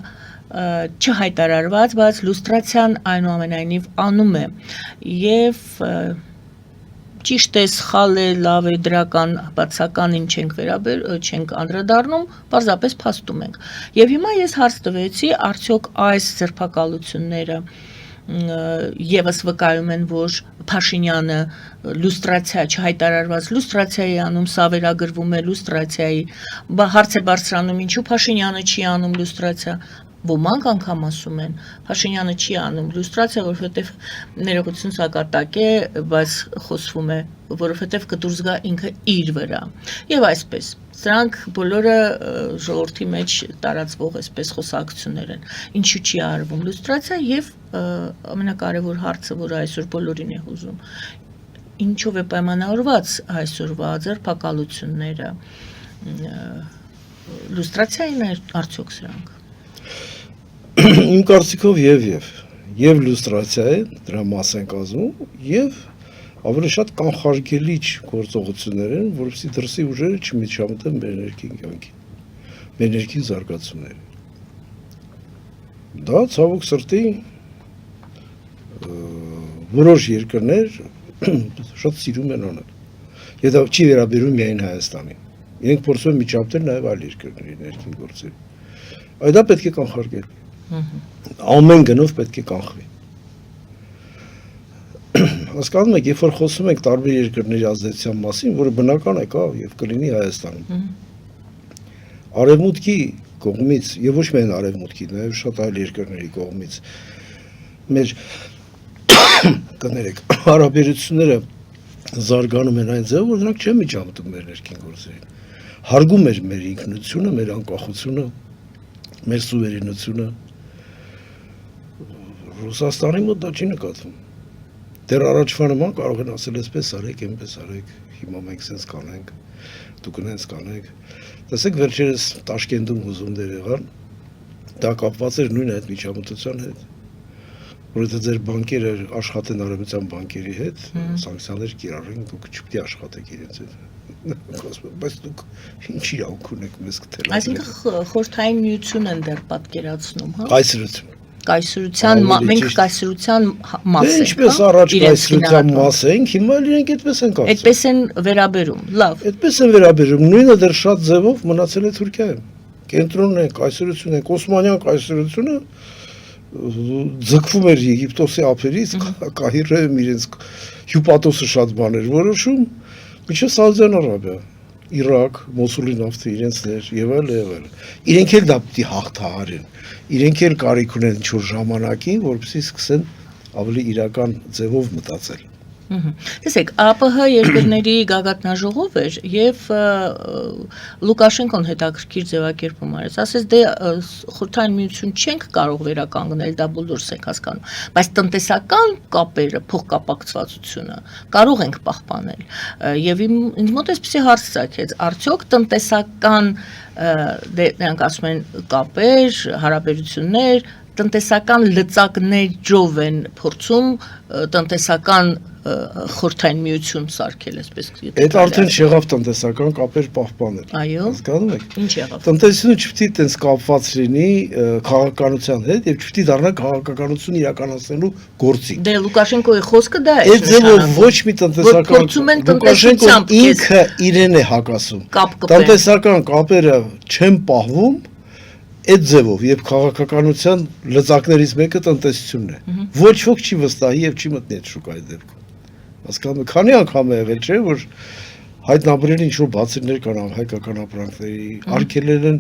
չհայտարարված, բայց լուստրացիան այնուամենայնիվ անում է եւ ճիշտ է, սխալ է, լավ է, դրական, բացականին չենք անդրադառնում, պարզապես փաստում ենք։ Եվ հիմա ես հարց տվեցի, արդյոք այս ձերբակալությունները եւս վկայում են, որ Փաշինյանը լուստրացիա չհայտարարված լուստրացիայի անում, սա վերագրվում է լուստրացիայի, հարց է բարձրանում, ինչու Փաշինյանը չի անում լուստրացիա, ոմանք անգամ ասում են, Փաշինյանը չի անում լուստրացիա, որովհետև ներողություն սակատակ է, բայց խոսվում է, որովհետև կդուրս գա ինքը իր վրա։ Եվ այսպես, սրանք բոլորը ժողովրդի մեջ տարածվող այսպես խոսակցություններ են։ Ինչու չի արվում լուստրացիա եւ ամենակարևոր հարցը, որը այսօր բոլորին է հուզում, ինչով է պայմանավորված այսօրվա ձերբակալությունները, լուստրացիային արդյոք սրանք։ Իմ կարծիքով եւ լուստրացիա է, դրա մաս են կազմում, եւ ավելի շատ կանխարգելիչ գործողություններ են, որովհետեւ դրսի ուժերը չմիջամտեն մեր ներքին կյանքին, մեր ներքին զարգացումներին։ Դա ցավոք սրտի որոշ երկրներ շատ սիրում են անել։ Եվ դա չի վերաբերում միայն Հայաստանին։ Իրենք փորձում են միջամտել նաեւ այլ երկրների ներքին գործերին։ Այդ դա պետք է կանխարգելվի։ Ամեն գնով պետք է կանխվի։ Հասկանում եք, երբ որ խոսում ենք տարբեր երկրների ազդեցության մասին, որը բնական է, կա եւ կլինի Հայաստանում։ Արևմուտքի կողմից եւ ոչ միայն արևմուտքի, նաեւ շատ այլ երկրների կողմից մեր կներեք հարաբերությունները զարգանում են այն ձևով, որ նրանք չեն միջամտում մեր ներքին գործերին։ Հարգում էր մեր ինքնությունը, մեր անկախությունը, մեր սուվերենությունը։ Ռուսաստանի մոտ դա չի նկատվում։ Դեռ առաջվա նման կարող են ասել այսպես արեք, այնպես արեք, հիմա մենք սենց կանենք, դուք նենց կանեք։ Տեսեք վերջերս Տաշկենտում հուզումներ եղան, դա կապված էր նույն այդ միջամտության հետ, որովհետև ձեր բանկերը աշխատեն արևմտյան բանկերի հետ, սանկցիաներ կիրառեն, դուք չպետք է աշխատեք իրենց հետ։ Բայց դուք ինչ իրավունք ունեք մեզ կթել։ Այսինքն խորհրդային միություն են դեռ պատկերացնում, հա։ Կայսրություն։ Կայսրության, մենք կայսրության մաս ենք։ Ինչպես առաջ կայսրության մաս ենք, հիմա իրենք այդպես են կարծում։ Այդպես են վերաբերում, լավ։ Այդպես են վերաբերում, նույնը դեռ շատ ձևով մնացել է Թուրքիայում։ Կենտրոնն է, կայսրությունն է, օսմանյան կայսրությունը ձգվում էր Եգիպտոսի ափերից, Կահիրեում իրենց հյուպատոսը շատ բաներ որոշում, մինչև Սաուդյան Արաբիա, Իրաք, Մոսուլի նավթը իրենցներ եւ այլ։ Իրենք էլ դա պիտի հաղթահարեն։ Իրենք էլ կարիք ունեն ինչ-որ ժամանակին, որպեսզի սկսեն ավելի իրական ձևով մտածել։ Տեսեք, ԱՊՀ երկրների գագաթնաժողով էր եւ Լուկաշենկոն հետաքրքիր ձևակերպում արեց։ Ասես դե խորհրդային միություն չենք կարող վերականգնել, դա բոլորս ենք հասկանում, բայց տնտեսական կապերը, փոխկապակցվածությունը կարող ենք պահպանել։ Եվ ինձ մոտ էսպիսի հարց ծագեց, արդյոք տնտեսական նրանք ասում են կապեր, հարաբերություններ, տնտեսական լծակներով են փորձում տնտեսական խորհրդային միություն սարքել, այսպես եթե Այդ արդեն չեղավ տնտեսական կապեր պահպանել։ Այո։ Հասկանում եք։ Ինչ եղավ։ Տնտեսությունը չպետք է տենց կապված լինի քաղաքականության հետ եւ չպետք է դառնա քաղաքականություն իրականացնելու գործի։ Դե Լուկաշենկոյի խոսքը դա է։ Այդ ձևով ոչ մի տնտեսական Լուկաշենկոն ինքը իրեն է հակասում։ Տնտեսական կապերը չեն պահվում այդ ձևով եւ քաղաքականության լծակներից մեկը տնտեսությունն է։ Ոչ ոք չի վստահի եւ չի մտնի այդ շուկայի դեպքում։ Հասկանում եք, քանի անգամ է եղել, չէ՞, որ հայտնաբերել ինչ-որ բացերներ կան հայկական ապրանքների, արգելել են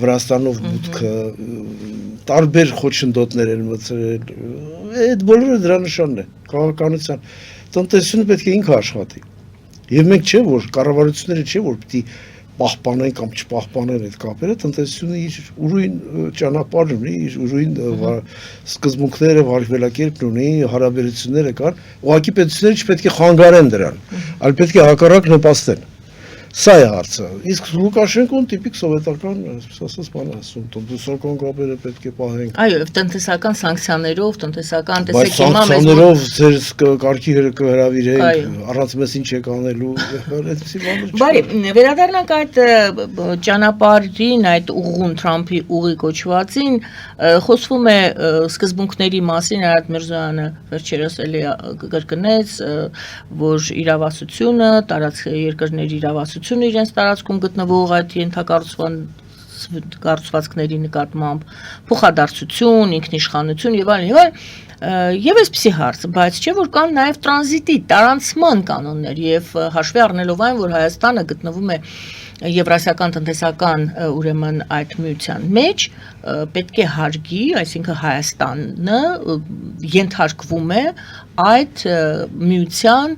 Վրաստանով մուտքը, տարբեր խոչընդոտներ են մտցրել։ Այդ բոլորը դրա նշանն է, քաղաքականության։ Տնտեսությունը պետք է ինքը աշխատի։ Եվ մենք չէ, որ կառավարությունները չէ, որ պիտի պահպանեն կամ չպահպանեն այդ կապերը, տնտեսությունը իր ուրույն ճանապարհն ունի, իր ուրույն սկզբունքները, վարվելակերպն ունի, հարաբերությունները կան, ուղղակի պետությունները չպետք է խանգարեն դրան, այլ պետք է հակառակ նպաստեն։ Սա է հարցը։ Իսկ Լուկաշենկոն տիպիկ սովետական, այսպես ասած, բան է ասում, տնտեսական կապերը պետք է պահենք։ Այո, եւ տնտեսական սանկցիաներով, տնտեսական Բայց տեսեք հիմա մեզ սանկցիաներով ձեր կարգի կհրավիրենք, Այո. առանց մեզ ինչ եք անելու, այդպեսի բաներ Բարի, վերադառնանք այդ ճանապարհին, այդ ուղուն Թրամփի ուղի կոչվածին, խոսվում է սկզբունքների մասին, Արադ Միրզոյանը վերջերս էլի կրկնեց, որ իրավասությունը, երկրների իրավասությունը իրենց տարածքում գտնվող այդ ենթակառուցվածքների նկատմամբ փոխադարձություն, ինքնիշխանություն եւ այլն, եւ այսպիսի հարց, բայց չէ որ կան նաեւ տրանզիտի, տարանցման կանոններ եւ հաշվի առնելով այն, որ Հայաստանը գտնվում է Եվրասիական տնտեսական ուրեմն այդ միության մեջ պետք է հարգի, այսինքն Հայաստանը ենթարկվում է այդ միության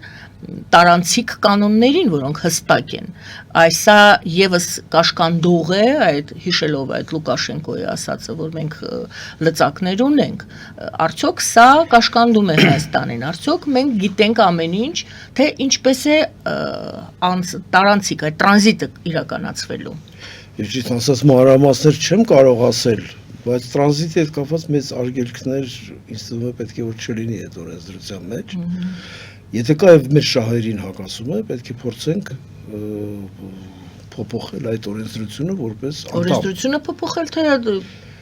տարանցիկ կանոններին, որոնք հստակ են։ Այսա եւս կաշկանդող է, այդ հիշելով այդ Լուկաշենկոյի ասածը, որ մենք լծակներ ունենք, արդյոք սա կաշկանդում է Հայաստանին, արդյոք մենք գիտենք ամեն ինչ, թե ինչպես է տարանցիկ, այդ տրանզիտը իրականացվելու։ Ես ճիշտ ասած մանրամասներ չեմ կարող ասել, բայց տրանզիտի հետ կապված մեծ արգելքներ ինձ թվում է պետք է որ չլինի այդ օրենսդրության մեջ։ Եթե կա եւ մեր շահերին հակասում է, պետք է փորձենք փոփոխել այդ օրենսդրությունը որպես անդամ։ Օրենսդրությունը փոփոխել թե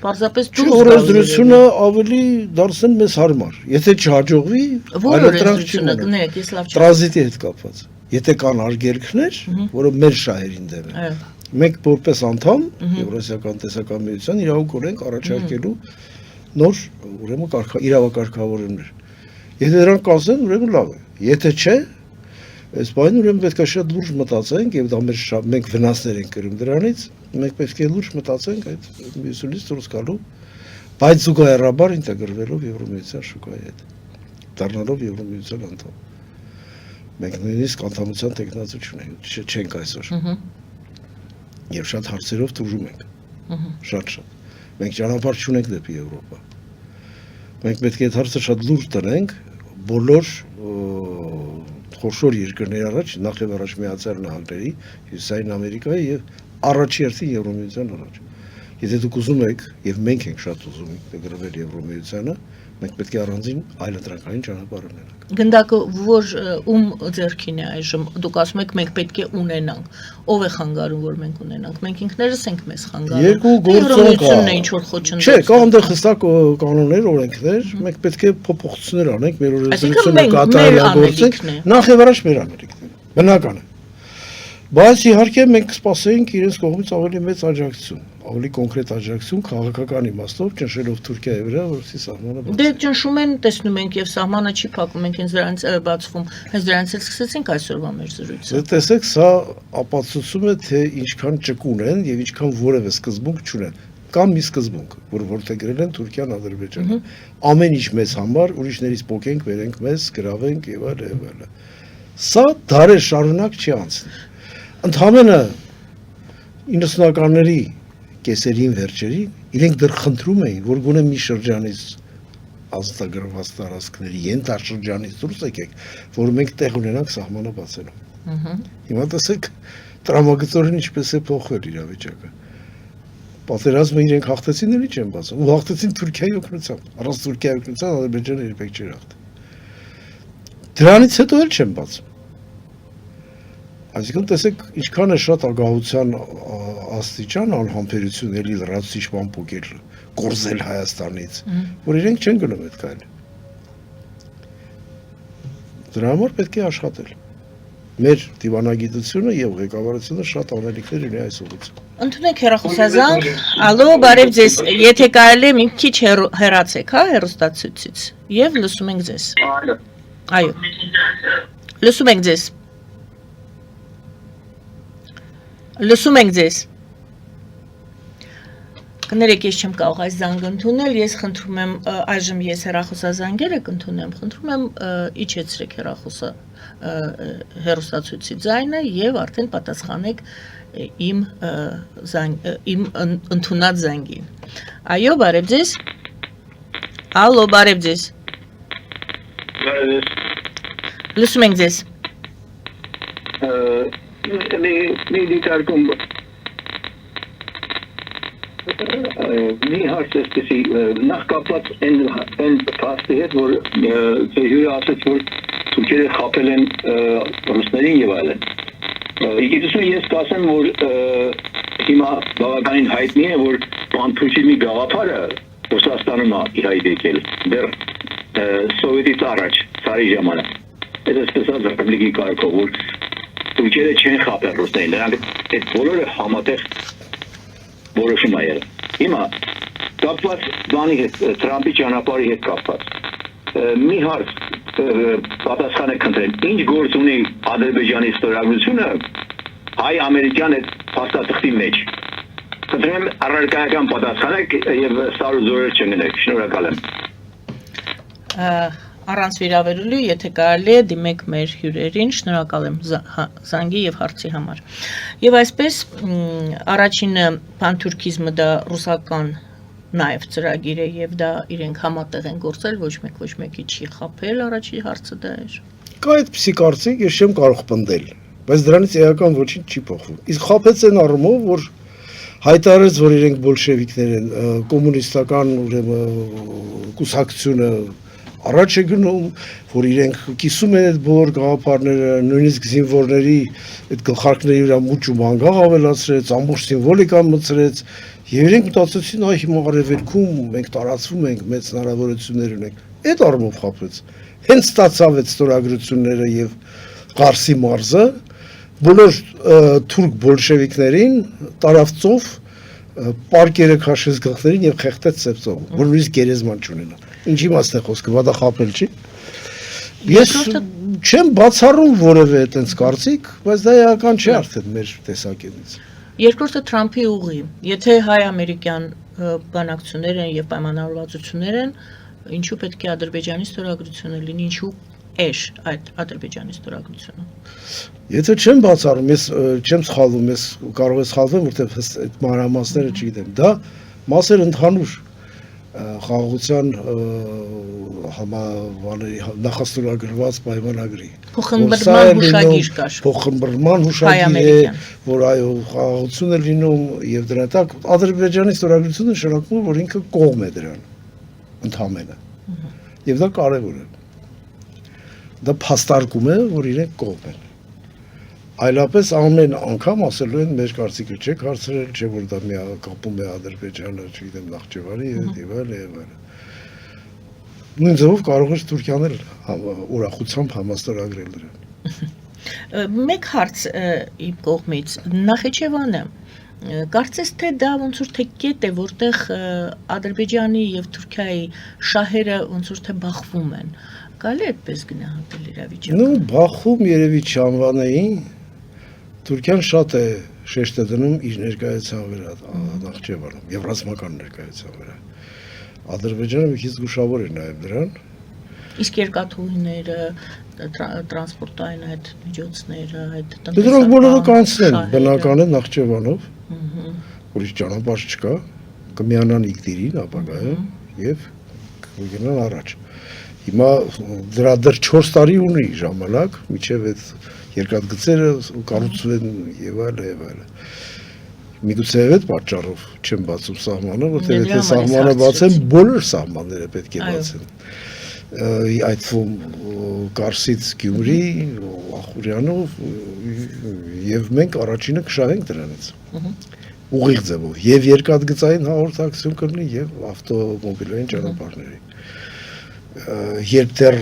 պարզապես Չէ, օրենսդրությունը ավելի դարձնել մեզ հարմար։ Եթե չհաջողվի, Որ օրենսդրությունը կներեք, ես լավ չեմ։ Տրանզիտի հետ կապված։ Եթե կան արգելքներ, որը մեր շահերին դեմ են։ Այո։ Մենք որպես անդամ Եվրասիական տնտեսական միության իրավունք ունենք առաջարկելու նոր ուրեմն իրավակարգավորումներ։ Եթե դրանք կասեն, ուրեմն լավ է։ Եթե չէ, այս բանը ուրեմն պետք է շատ լուրջ մտածենք եւ դա մենք վնասներ ենք կրում դրանից, մենք պետք է լուրջ մտածենք այդ միությունից դուրս գալու, բայց զուգահեռաբար ինտեգրվելով Եվրոմիության շուկայի հետ, դառնալով Եվրոմիության անդամ։ Մենք նույնիսկ անդամության տեխնացություն չենք այսօր։ Եվ շատ հարցերով տուժում ենք։ Շատ։ Մենք ճանապարհ չունենք դեպի Եվրոպա։ Մենք պետք է այդ հարցը շատ լուրջ տնենք բոլոր խոշոր երկրների առաջ, նախ եւ առաջ Միացյալ Նահանգների, Հյուսիսային Ամերիկայի եւ առաջի հերթին Եվրոմիության առաջ։ Եթե դուք ուզում եք եւ մենք ենք շատ ուզում ինտեգրվել Եվրոմիությանը, մենք պետք է առանձին այլընտրանքային ճանապարհ ունենանք։ Գնդակը որ ում ձեռքին է այժմ, դուք ասում եք մենք պետք է ունենանք, ով է խանգարում որ մենք ունենանք, մենք ինքներս ենք մեզ խանգարում։ Երկու գործոն կա։ Ինչ որ խոչընդոտ։ Չէ, կա այնտեղ հստակ կանոններ, օրենքներ, մենք պետք է փոփոխություններ անենք մեր օրենսդրությունը կատարելագործենք, նախ եւ առաջ մեր անելիքները։ Բնական է։ Բայց իհարկե մենք կսպասենք իրենց կողմից ավելի մեծ աջակցություն, ավելի կոնկրետ աջակցություն քաղաքական իմաստով, ճնշելով Թուրքիայի վրա, որովհետեւ սահմանը բաց։ Դե ճնշում են, տեսնում ենք եւ սահմանը չի փակում, մենք հենց դրանից բացվում, հենց դրանից էլ սկսեցինք այսօրվա մեր զրույցը։ Դե տեսեք, սա ապացուցում է, թե ինչքան ճկուն են եւ ինչքան որևէ սկզբունք չունեն։ Կամ մի սկզբունք, որ որդեգրել են Թուրքիան, Ադրբեջանը։ Ամեն ինչ մեզ համար, ուրիշներից փոքենք, վերենք մեզ, գրավենք եւ այլն։ Սա դարեր շարունակ չի անցնի։ Ընդհանրապես 90-ականների կեսերին վերջերին իրենք դեռ խնդրում էին, որ գոնե մի շրջանից ազատագրված տարածքների ենթաշրջանից դուրս եկեք, որ մենք տեղ ունենանք սահմանը բացելու։ Հիմա տեսեք տրամագծորեն ինչպես է փոխվել իրավիճակը։ Պատերազմը իրենք հաղթեցին, էլի չեն բացում, ու հաղթեցին Թուրքիայի օգնությամբ։ Առանց Թուրքիայի օգնության Ադրբեջանը երբեք չէր հաղթի։ Դրանից հետո էլ չեն բացում։ Այսինքն տեսեք ինչքան է շատ ագահության աստիճան անհամբերություն էլի լրացուցիչ բան փոկել կորզել Հայաստանից, որ իրենք չեն գնում այդ կայլ։ Դրա համար պետք է աշխատել։ Մեր դիվանագիտությունը եւ ղեկավարությունը շատ անելիքներ ունի այս ուղղությամբ։ Ընդունեք հեռախոսազանգ, ալո, բարև ձեզ, եթե կարելի է մի քիչ հեռացեք, հա, հեռուստացույցից եւ լսում ենք ձեզ։ Այո։ Լսում ենք ձեզ։ Լսում ենք ձեզ։ Կներեք, ես չեմ կարող այս զանգը ընդունել, ես խնդրում եմ այժմ ես հեռախոսազանգերը կընդունեմ, խնդրում եմ իջեցրեք հեռուստացույցի ձայնը եւ արդեն պատասխանեք իմ ընդունած զանգին։ Այո, բարև ձեզ։ Ալո, բարև ձեզ։ Լսում ենք ձեզ։ մի դիտարկում մի հարց էսպիսի նախ կապված այն փաստի հետ, որ հյուրը ասաց, որ թուրքերը խաբել են ռուսներին եւ այլն։ Իգիտություն ես կասեմ, որ հիմա բավականին հայտնի է, որ պանթուրքիզմի գաղափարը Ռուսաստանում է հայտ եկել դեռ սովետից առաջ, ցարի ժամանակ։ Այդ ասած ռեպուբլիկի կարգով, որ թուրքերը չեն խաբել ռուսներին, նրանք այդ բոլորը համատեղ որոշում է եղել։ Հիմա կապված բանի հետ, Թրամփի ճանապարհի հետ կապված։ Մի հարց պատասխան է քննել, ինչ գործ ունի Ադրբեջանի ստորագրությունը հայ-ամերիկյան այդ փաստաթղթի մեջ։ Խնդրում եմ առարկայական պատասխանեք եւ սար ու զորեր չընկնեք։ Շնորհակալ եմ։ Առանց վիրավորելու, եթե կարելի է դիմեք մեր հյուրերին, շնորհակալ եմ զանգի եւ հարցի համար։ Եվ այսպես առաջինը պանթուրքիզմը դա ռուսական նաև ծրագիր է եւ դա իրենք համատեղ են գործել, ոչ մեկի չի խաբել, առաջի հարցը դա էր։ Կա այդպիսի կարծիք, ես չեմ կարող պնդել, բայց դրանից էական ոչինչ չի փոխվում։ Իսկ խաբեց այն առումով, որ հայտարարեց, որ իրենք բոլշևիկներ են, կոմունիստական ուրեմն կուսակցությունը առաջ է գնում, որ իրենք կիսում են այդ բոլոր գաղափարները, նույնիսկ զինվորների այդ գլխարկների վրա մուճ ու մանգաղ ավելացրեց, ամբողջ սիմվոլիկան մտցրեց, եւ իրենք մտածեցին, այ հիմա արևելքում մենք տարածվում ենք, մեծ հնարավորություններ ունենք։ Այդ առումով խաբեց։ Հենց ստացավ այդ ստորագրությունները եւ Ղարսի մարզը բոլոր թուրք բոլշևիկներին տարավ ծով պարկերը քաշեց գլխներին եւ խեղդեց սեպտով, որ նույնիսկ գերեզման չունենա։ Ինչի մասն է խոսքը, վադա խաբել չի։ Ես չեմ բացառում որևէ այդպես կարծիք, բայց դա էական չէ արդեն մեր տեսակետից։ Երկրորդը Թրամփի ուղի։ Եթե հայ-ամերիկյան բանակցություններ են եւ պայմանավորվածություններ են, ինչու պետք է Ադրբեջանի ստորագրությունը լինի, ինչու էշ այդ Ադրբեջանի ստորագրությունը։ Եթե չեմ բացառում, ես չեմ սխալվում, ես կարող եմ սխալվել, որտեղ այդ մանրամասները չգիտեմ։ Դա մասեր ընդհանուր խաղաղության նախաստորագրված պայմանագրի։ Փոխհմբռնման հուշագիր կար։ Փոխհմբռնման հուշագիր է, որ այո, խաղաղություն է լինում եւ դրա տակ Ադրբեջանի ստորագրությունը նշանակում է, որ ինքը կողմ է դրան ընդհանրապես։ Եվ դա կարեւոր է։ Դա փաստարկում է, որ իրենք կողմ են։ Այլապես ամեն անգամ ասելու են մեր կարծիքը չեք հարցրել, չէ որ դա մի կապում է Ադրբեջանը, չգիտեմ, Նախճեվանի եւ այլն։ Նույն ձևով կարող է Թուրքիան էլ ուրախությամբ համաստորագրել դրան։ Մեկ հարց իմ կողմից, Նախիջևանը կարծես թե դա ոնց որ թե կետ է, որտեղ Ադրբեջանի եւ Թուրքիայի շահերը ոնց որ թե բախվում են։ Կարելի է այդպես գնահատել իրավիճակը։ Ну, բախում երևի չանվանեին, Թուրքիան շատ է շեշտ է դնում իր ներկայության վրա Նախճեվանում եւ ռազմական ներկայության վրա։ Ադրբեջանը մի քիչ զգուշավոր է նաեւ դրան։ Իսկ երկաթուղիները, տրանսպորտային այդ միջոցները, այդ դրանք բոլորը կանցնեն բնական է Նախճեվանով, որից ճանապարհ չկա, կմիանան Իգդիրին ապագայում եւ կգնան առաջ։ Հիմա դրա դեռ 4 տարի ունի ժամանակ, միջև այդ երկաթգծերը կառուցվեն եւ այլն։ Միգուցե այդ պատճառով չեմ բացում սահմանը, որտեղ եթե սահմանը բացեն, բոլոր սահմանները պետք է բացեն։ Այդ Կարսից Գյումրի, Ախուրյանով եւ մենք առաջինը կշահենք դրանից։ Ուղիղ ձևով եւ երկաթգծային հաղորդակցություն կլինի եւ ավտոմոբիլային ճանապարհների։ Երբ դեռ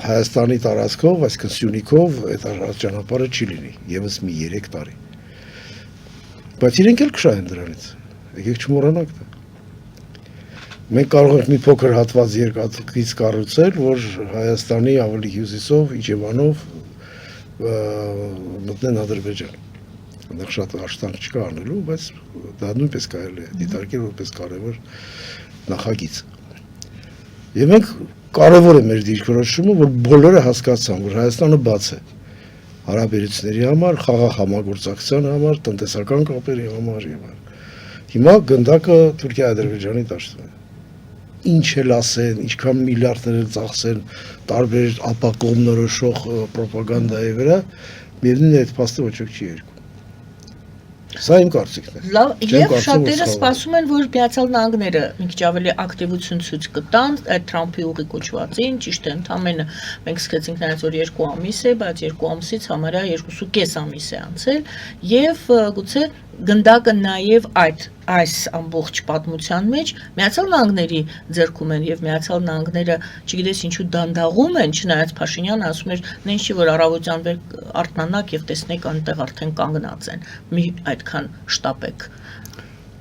Հայաստանի տարածքով, այսինքն Սյունիքով այդ ճանապարհը չի լինի, եւս մի 3 տարի։ Բայց իրենք էլ կշահեն դրանից։ Եկեք չմոռանանք դա։ Մենք կարող ենք մի փոքր հատված երկաթգից կառուցել, որ Հայաստանի ավելի հյուսիսով, Իջևանով մտնեն Ադրբեջան։ Այնտեղ շատ աշխատանք չկա անելու, բայց դա նույնպես կարելի է դիտարկել որպես կարևոր նախագիծ։ Եվ մենք կարևոր է մեր դիրքորոշումը, որ բոլորը հասկացան, որ Հայաստանը բաց է հարաբերությունների համար, խաղաղ համագործակցության համար, տնտեսական կապերի համար եւ այլն։ Հիմա գնդակը Թուրքիա-Ադրբեջանի դաշտում է։ Ինչ էլ ասեն, ինչքան միլիարդներ էլ ծախսեն տարբեր ապակողմնորոշող ռոպագանդայի վրա, Միևնույն է այդ փաստը ոչ ոք չի երկում։ Սա իմ կարծիքն է։ Լավ, Չեմ եւ կարծում, որ շատերը սխալ է։ սպասում են, որ Միացյալ Նահանգները մի քիչ ավելի ակտիվություն ցույց կտան այդ Թրամփի ուղի կոչվածին, ճիշտ է, ընդամենը մենք սկսեցինք նայած որ 2 ամիս է, բայց 2 ամսից համարյա 2.5 ամիս է անցել եւ գուցե գնդակը նաեւ այս ամբողջ պատմության մեջ Միացյալ Նահանգների ձեռքում են եւ Միացյալ Նահանգները, չգիտես ինչու դանդաղում են, չնայած Փաշինյանը ասում էր, նենց չի որ առավոտյան վեր արթնանաք եւ տեսնեք անտեղ արդեն կանգնած են։ Մի այդքան շտապեք։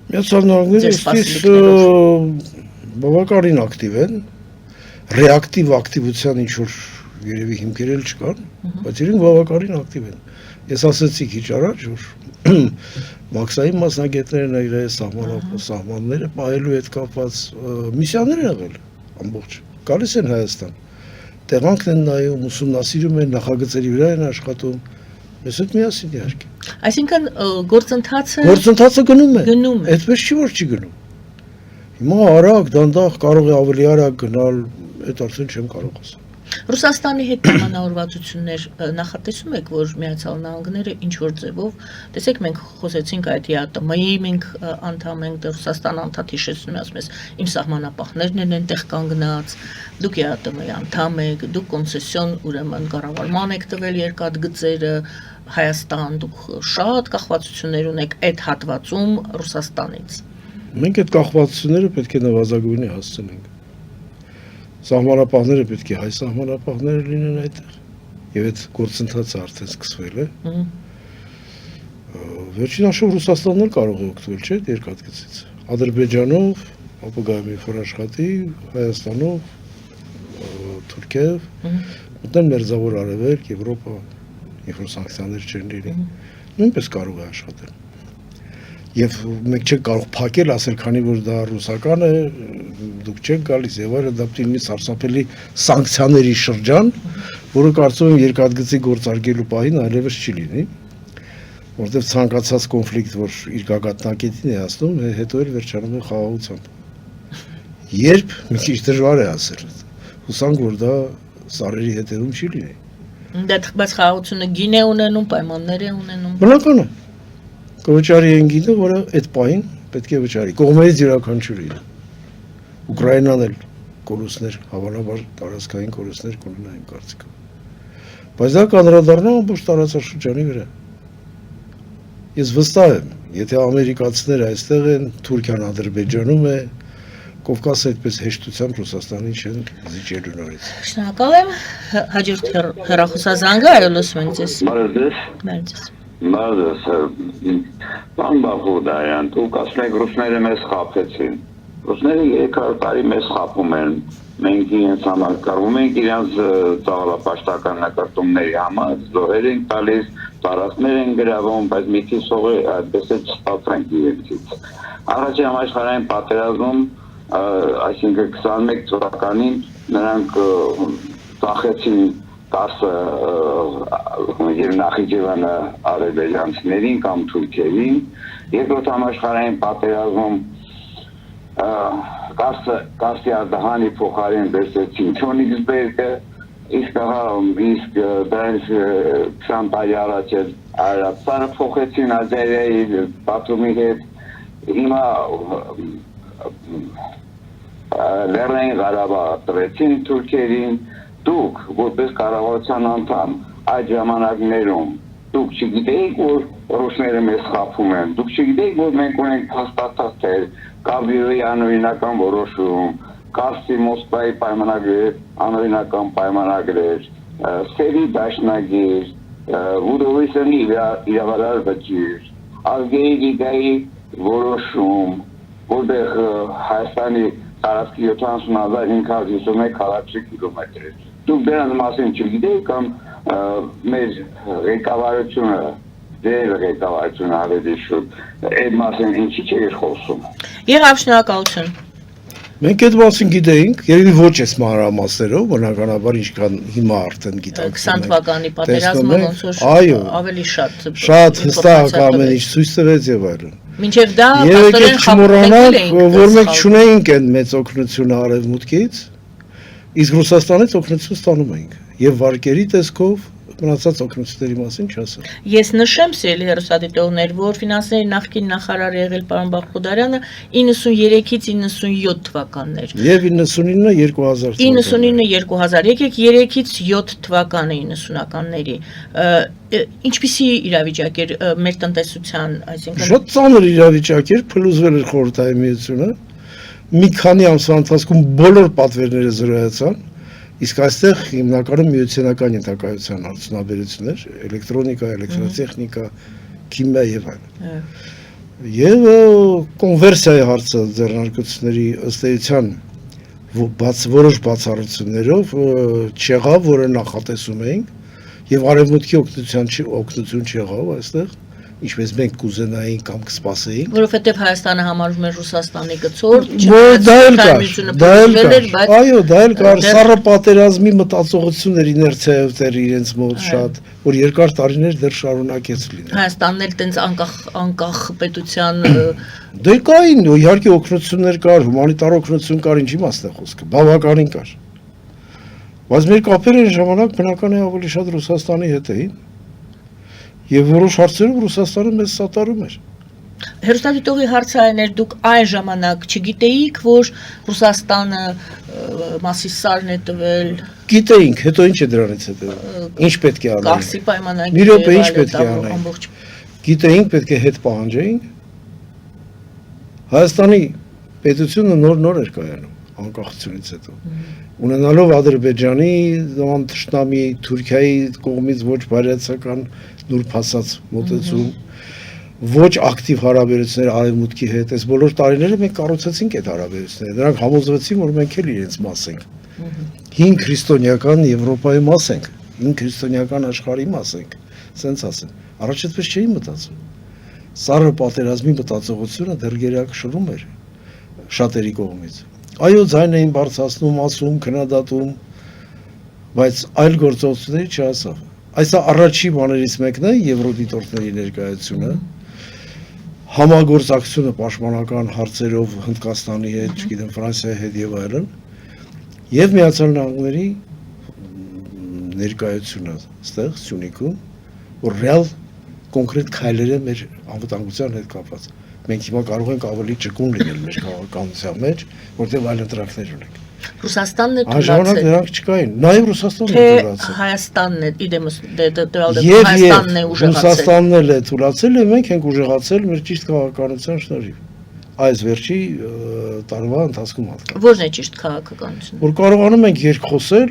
Միացյալ Նահանգները ըստ բավականին ակտիվ են, ռեակտիվ ակտիվության ինչ որ երևի հիմքեր էլ չկան, բայց իրենք բավականին ակտիվ են։ Ես ասացի քիչ առաջ, որ Մաքսային մասնագետները նայել սահմանները պահելու հետ կապված միսիաներ են եղել ամբողջ։ Գալիս են Հայաստան։ Տեղանքն են նայում, ուսումնասիրում են, նախագծերի վրա են աշխատում։ Ես հետ միասին իհարկե։ Այսինքն գործընթացը գնում է։ Գնում է։ Այդպես չի որ չի գնում։ Հիմա արագ, դանդաղ կարող է ավելի արագ գնալ, այդ արդեն չեմ կարող ասել։ Ռուսաստանի հետ պայմանավորվածություններ նախատեսում եք, որ Միացյալ Նահանգները ինչ որ ձևով, տեսեք մենք խոսեցինք այդ ԵԱՏՄ-ի, մենք անդամ ենք, Ռուսաստան անդամ հիշեցնում ասում ես, իմ սահմանապահներն են այնտեղ կանգնած, դուք ԵԱՏՄ-ի անդամ եք, դուք կոնցեսիոն ուրեմն կառավարման եք տվել երկաթգծերը, Հայաստան, դուք շատ կախվածություններ ունեք այդ հատվածում Ռուսաստանից։ Մենք այդ կախվածությունները պետք է նվազագույնի հասցնենք։ Սահմանապահները պետք է հայ սահմանապահները լինեն այդտեղ եւ այդ գործընթացը արդեն սկսվել է։ Վերջին հաշվով Ռուսաստանն էլ կարող է օգտվել, չէ՞, երկաթգծից։ Ադրբեջանով, ապագայում երբ որ աշխատի, Հայաստանով, Թուրքիայով, մտնել Մերձավոր Արևելք, Եվրոպա, երբ որ սանկցիաներ չեն լինի, նույնպես կարող է աշխատել։ Եվ մենք չենք կարող փակել, ասել, քանի որ դա ռուսական է, դուք չեք գալիս եւ այլն, դա պետք է լինի սարսափելի սանկցիաների շրջան, որը կարծում եմ երկաթգծի գործարկելու պահին այլևս չի լինի, որտեղ ցանկացած կոնֆլիկտ, որ իր գագաթնակետին է հասնում, հետո էլ վերջանում է խաղաղությամբ։ Երբ մի քիչ դժվար է ասել, հուսանք որ դա սարերի հետևում չի լինի։ Բայց խաղաղությունը գին է ունենում, պայմաններ է ունենում։ Բնական է։ Կվճարի են գինը, որը այդ պահին պետք է վճարի։ Կողմերից յուրաքանչյուրին։ Ուկրաինան էլ կորուստներ, հավանաբար տարածքային կորուստներ կունենա իմ կարծիքով։ Բայց դա կանրադառնա ամբողջ տարածաշրջանի վրա։ Ես վստահ եմ, եթե ամերիկացիները այստեղ են, Թուրքիան Ադրբեջանում է, Կովկասը այդպես հեշտությամբ Ռուսաստանին չեն զիջելու նորից։ Շնորհակալ եմ, հաջորդ հեռախոսազանգը, այո, լսում ենք ձեզ։ Բարև Պան Բախուդարյան, դուք ասում եք ռուսները մեզ խաբեցին։ Ռուսները 300 տարի մեզ խաբում են, մենք իրենց համար կռվում ենք իրենց ծաղրապաշտական նկարտումների համար, զոհեր ենք տալիս, տարածքներ են գրավում, բայց մի քիչ սողը այդպես է չստացանք իրենցից։ Առաջին համաշխարհային պատերազմում, այսինքն 21 թվականին նրանք ծախեցին 10 եւ Նախիջևանը արևելյանցիներին կամ թուրքերին, երկրորդ համաշխարհային պատերազմում Կարսի Արդահանի փոխարեն վերցեցին Քյոնիգսբերգը, իսկ դրանից 20 տարի առաջ Արարատը փոխեցին Ադրբեջանի պատումի հետ, հիմա Լեռնային Ղարաբաղը տվեցին թուրքերին, դուք որպես կառավարության անդամ այդ ժամանակներում դուք չգիտեիք որ ռուսները մեզ խաբում են, դուք չգիտեիք որ մենք ունենք հաստատած թե Կաբիրոյի անօրինական որոշում, Կարսի Մոսկվայի պայմանագրեր, անօրինական պայմանագրեր, Սերի դաշնագիր, Վուդովիսյանի իրավարար վճիռ, Ալգեի լիգայի որոշում, որտեղ Հայաստանի տարածքի 70,551 քառակուսի կիլոմետր է։ Դուք դրանց մասին չգիտեիք կամ մեր ղեկավարությունը, դեր ղեկավարությունը ավելի շուտ այդ մասին ինչի՞ չէր խոսում։ Եղավ, շնորհակալություն։ Մենք այդ մասին գիտեինք, երևի ոչ այս մանրամասներով, բնականաբար ինչքան հիմա արդեն գիտակ։ 20 թվականի պատերազմը ոնց որ ավելի շատ հստակ ամեն ինչ ցույց տվեց եւ այլն։ Մինչև դա Եկեք չմոռանանք, որ մենք չունեինք այն մեծ օգնությունը արևմուտքից, իսկ Ռուսաստանից օգնություն ստանում ենք եւ վարկերի տեսքով, մնացած օգնությունների մասին չասեմ։ Ես նշեմ, սիրելի հեռուստադիտողներ, որ ֆինանսների նախկին նախարար եղել պարոն Բաղդասարյանը 93-ից 97 թվականներ։ Եվ 99-ը 2000 99-2000, եկեք 3-ից 7 թվականը 90-ականների, ինչպիսի իրավիճակ էր մեր տնտեսության, այսինքն Շատ ծանր իրավիճակ էր, փլուզվել էր խորհրդային միությունը, մի քանի ամսվա ընթացքում բոլոր պատվերները զրոյացան, իսկ այստեղ հիմնականում միութենական ենթակայության արդյունաբերություններ, էլեկտրոնիկա, էլեկտրոտեխնիկա, քիմիա եւ այլն։ Եվ կոնվերսիայի հարցը ձեռնարկությունների ըստ էության որոշ բացառություններով չեղավ, որը նախատեսում էինք, եւ արևմուտքի օգնություն չեղավ այստեղ, ինչպես մենք կուզենայինք կամ կսպասեինք, որովհետեւ Հայաստանը համարվում է Ռուսաստանի գծորդ, այո, դա էլ կար, սառը պատերազմի մտածողություններ իներցիայով դեռ իրենց մոտ շատ, որ երկար տարիներ դեռ շարունակեց լինել։ Հայաստանն էլ տենց անկախ պետության Դե կային, իհարկե օգնություններ կար, հումանիտար օգնություն կար, ինչի մասն է խոսքը, բավականին կար։ Բայց մեր կապերը այն ժամանակ բնական է ավելի շատ Ռուսաստանի հետ էին, եւ որոշ հարցերով Ռուսաստանը մեզ սատարում էր։ Հերոստատիտողի հարցային էր, դուք այն ժամանակ չգիտեիք, որ Ռուսաստանը Մասիսարն է տվել։ Գիտեինք, հետո ինչ է դրանից հետո։ Ինչ պետք է անենք։ Կարսի պայմանագիր։ Մի րոպե, ինչ պետք է անենք։ Գիտեինք, պետք է հետ պահանջեինք։ Հայաստանի պետությունը նոր էր կայանում անկախությունից հետո։ Ունենալով Ադրբեջանի նման թշնամի, Թուրքիայի կողմից ոչ բարյացական նուրբ հասած մոտեցում, ոչ ակտիվ հարաբերություններ արևմուտքի հետ, այս բոլոր տարիները մենք կառուցեցինք այդ հարաբերությունները, նրանք համոզվեցին, որ մենք էլ իրենց մաս ենք, հին քրիստոնեական Եվրոպայի մաս ենք, հին քրիստոնեական աշխարհի մաս ենք, սենց ասեն, առաջ այդպես չէի մտածում, սառը պատերազմի մտածողությունը դեռ գերակշռում էր շատերի կողմից, այո ձայն էին բարձրացնում, ասում, քննադատում, բայց այլ գործողությունների չհասավ, այս առաջի բաներից մեկն է եվրոդիտորդների ներկայությունը, համագործակցությունը պաշտպանական հարցերով Հնդկաստանի հետ, չգիտեմ Ֆրանսիայի հետ եւ այլն, եւ Միացյալ Նահանգների ներկայությունը այստեղ Սյունիքում, որ ռեալ կոնկրետ քայլեր են մեր անվտանգության հետ կապված։ Մենք հիմա կարող ենք ավելի ճկուն լինել մեր քաղաքականության մեջ, որտեղ այլ ընտրակներ ունենք։ Ռուսաստանն է Ժամանակ նրանք չկային, նաեւ Ռուսաստանն է թուլացել։ Հայաստանն է իդեմս Հայաստանն է ուժեղացել։ Ռուսաստանն էլ է թուլացել եւ մենք ենք ուժեղացել մեր ճիշտ քաղաքականության շնորհիվ։ Այս վերջի տարվա ընթացքում հատկապես։ Ո՞րն է ճիշտ քաղաքականությունը։ Որ կարողանում ենք երկխոսել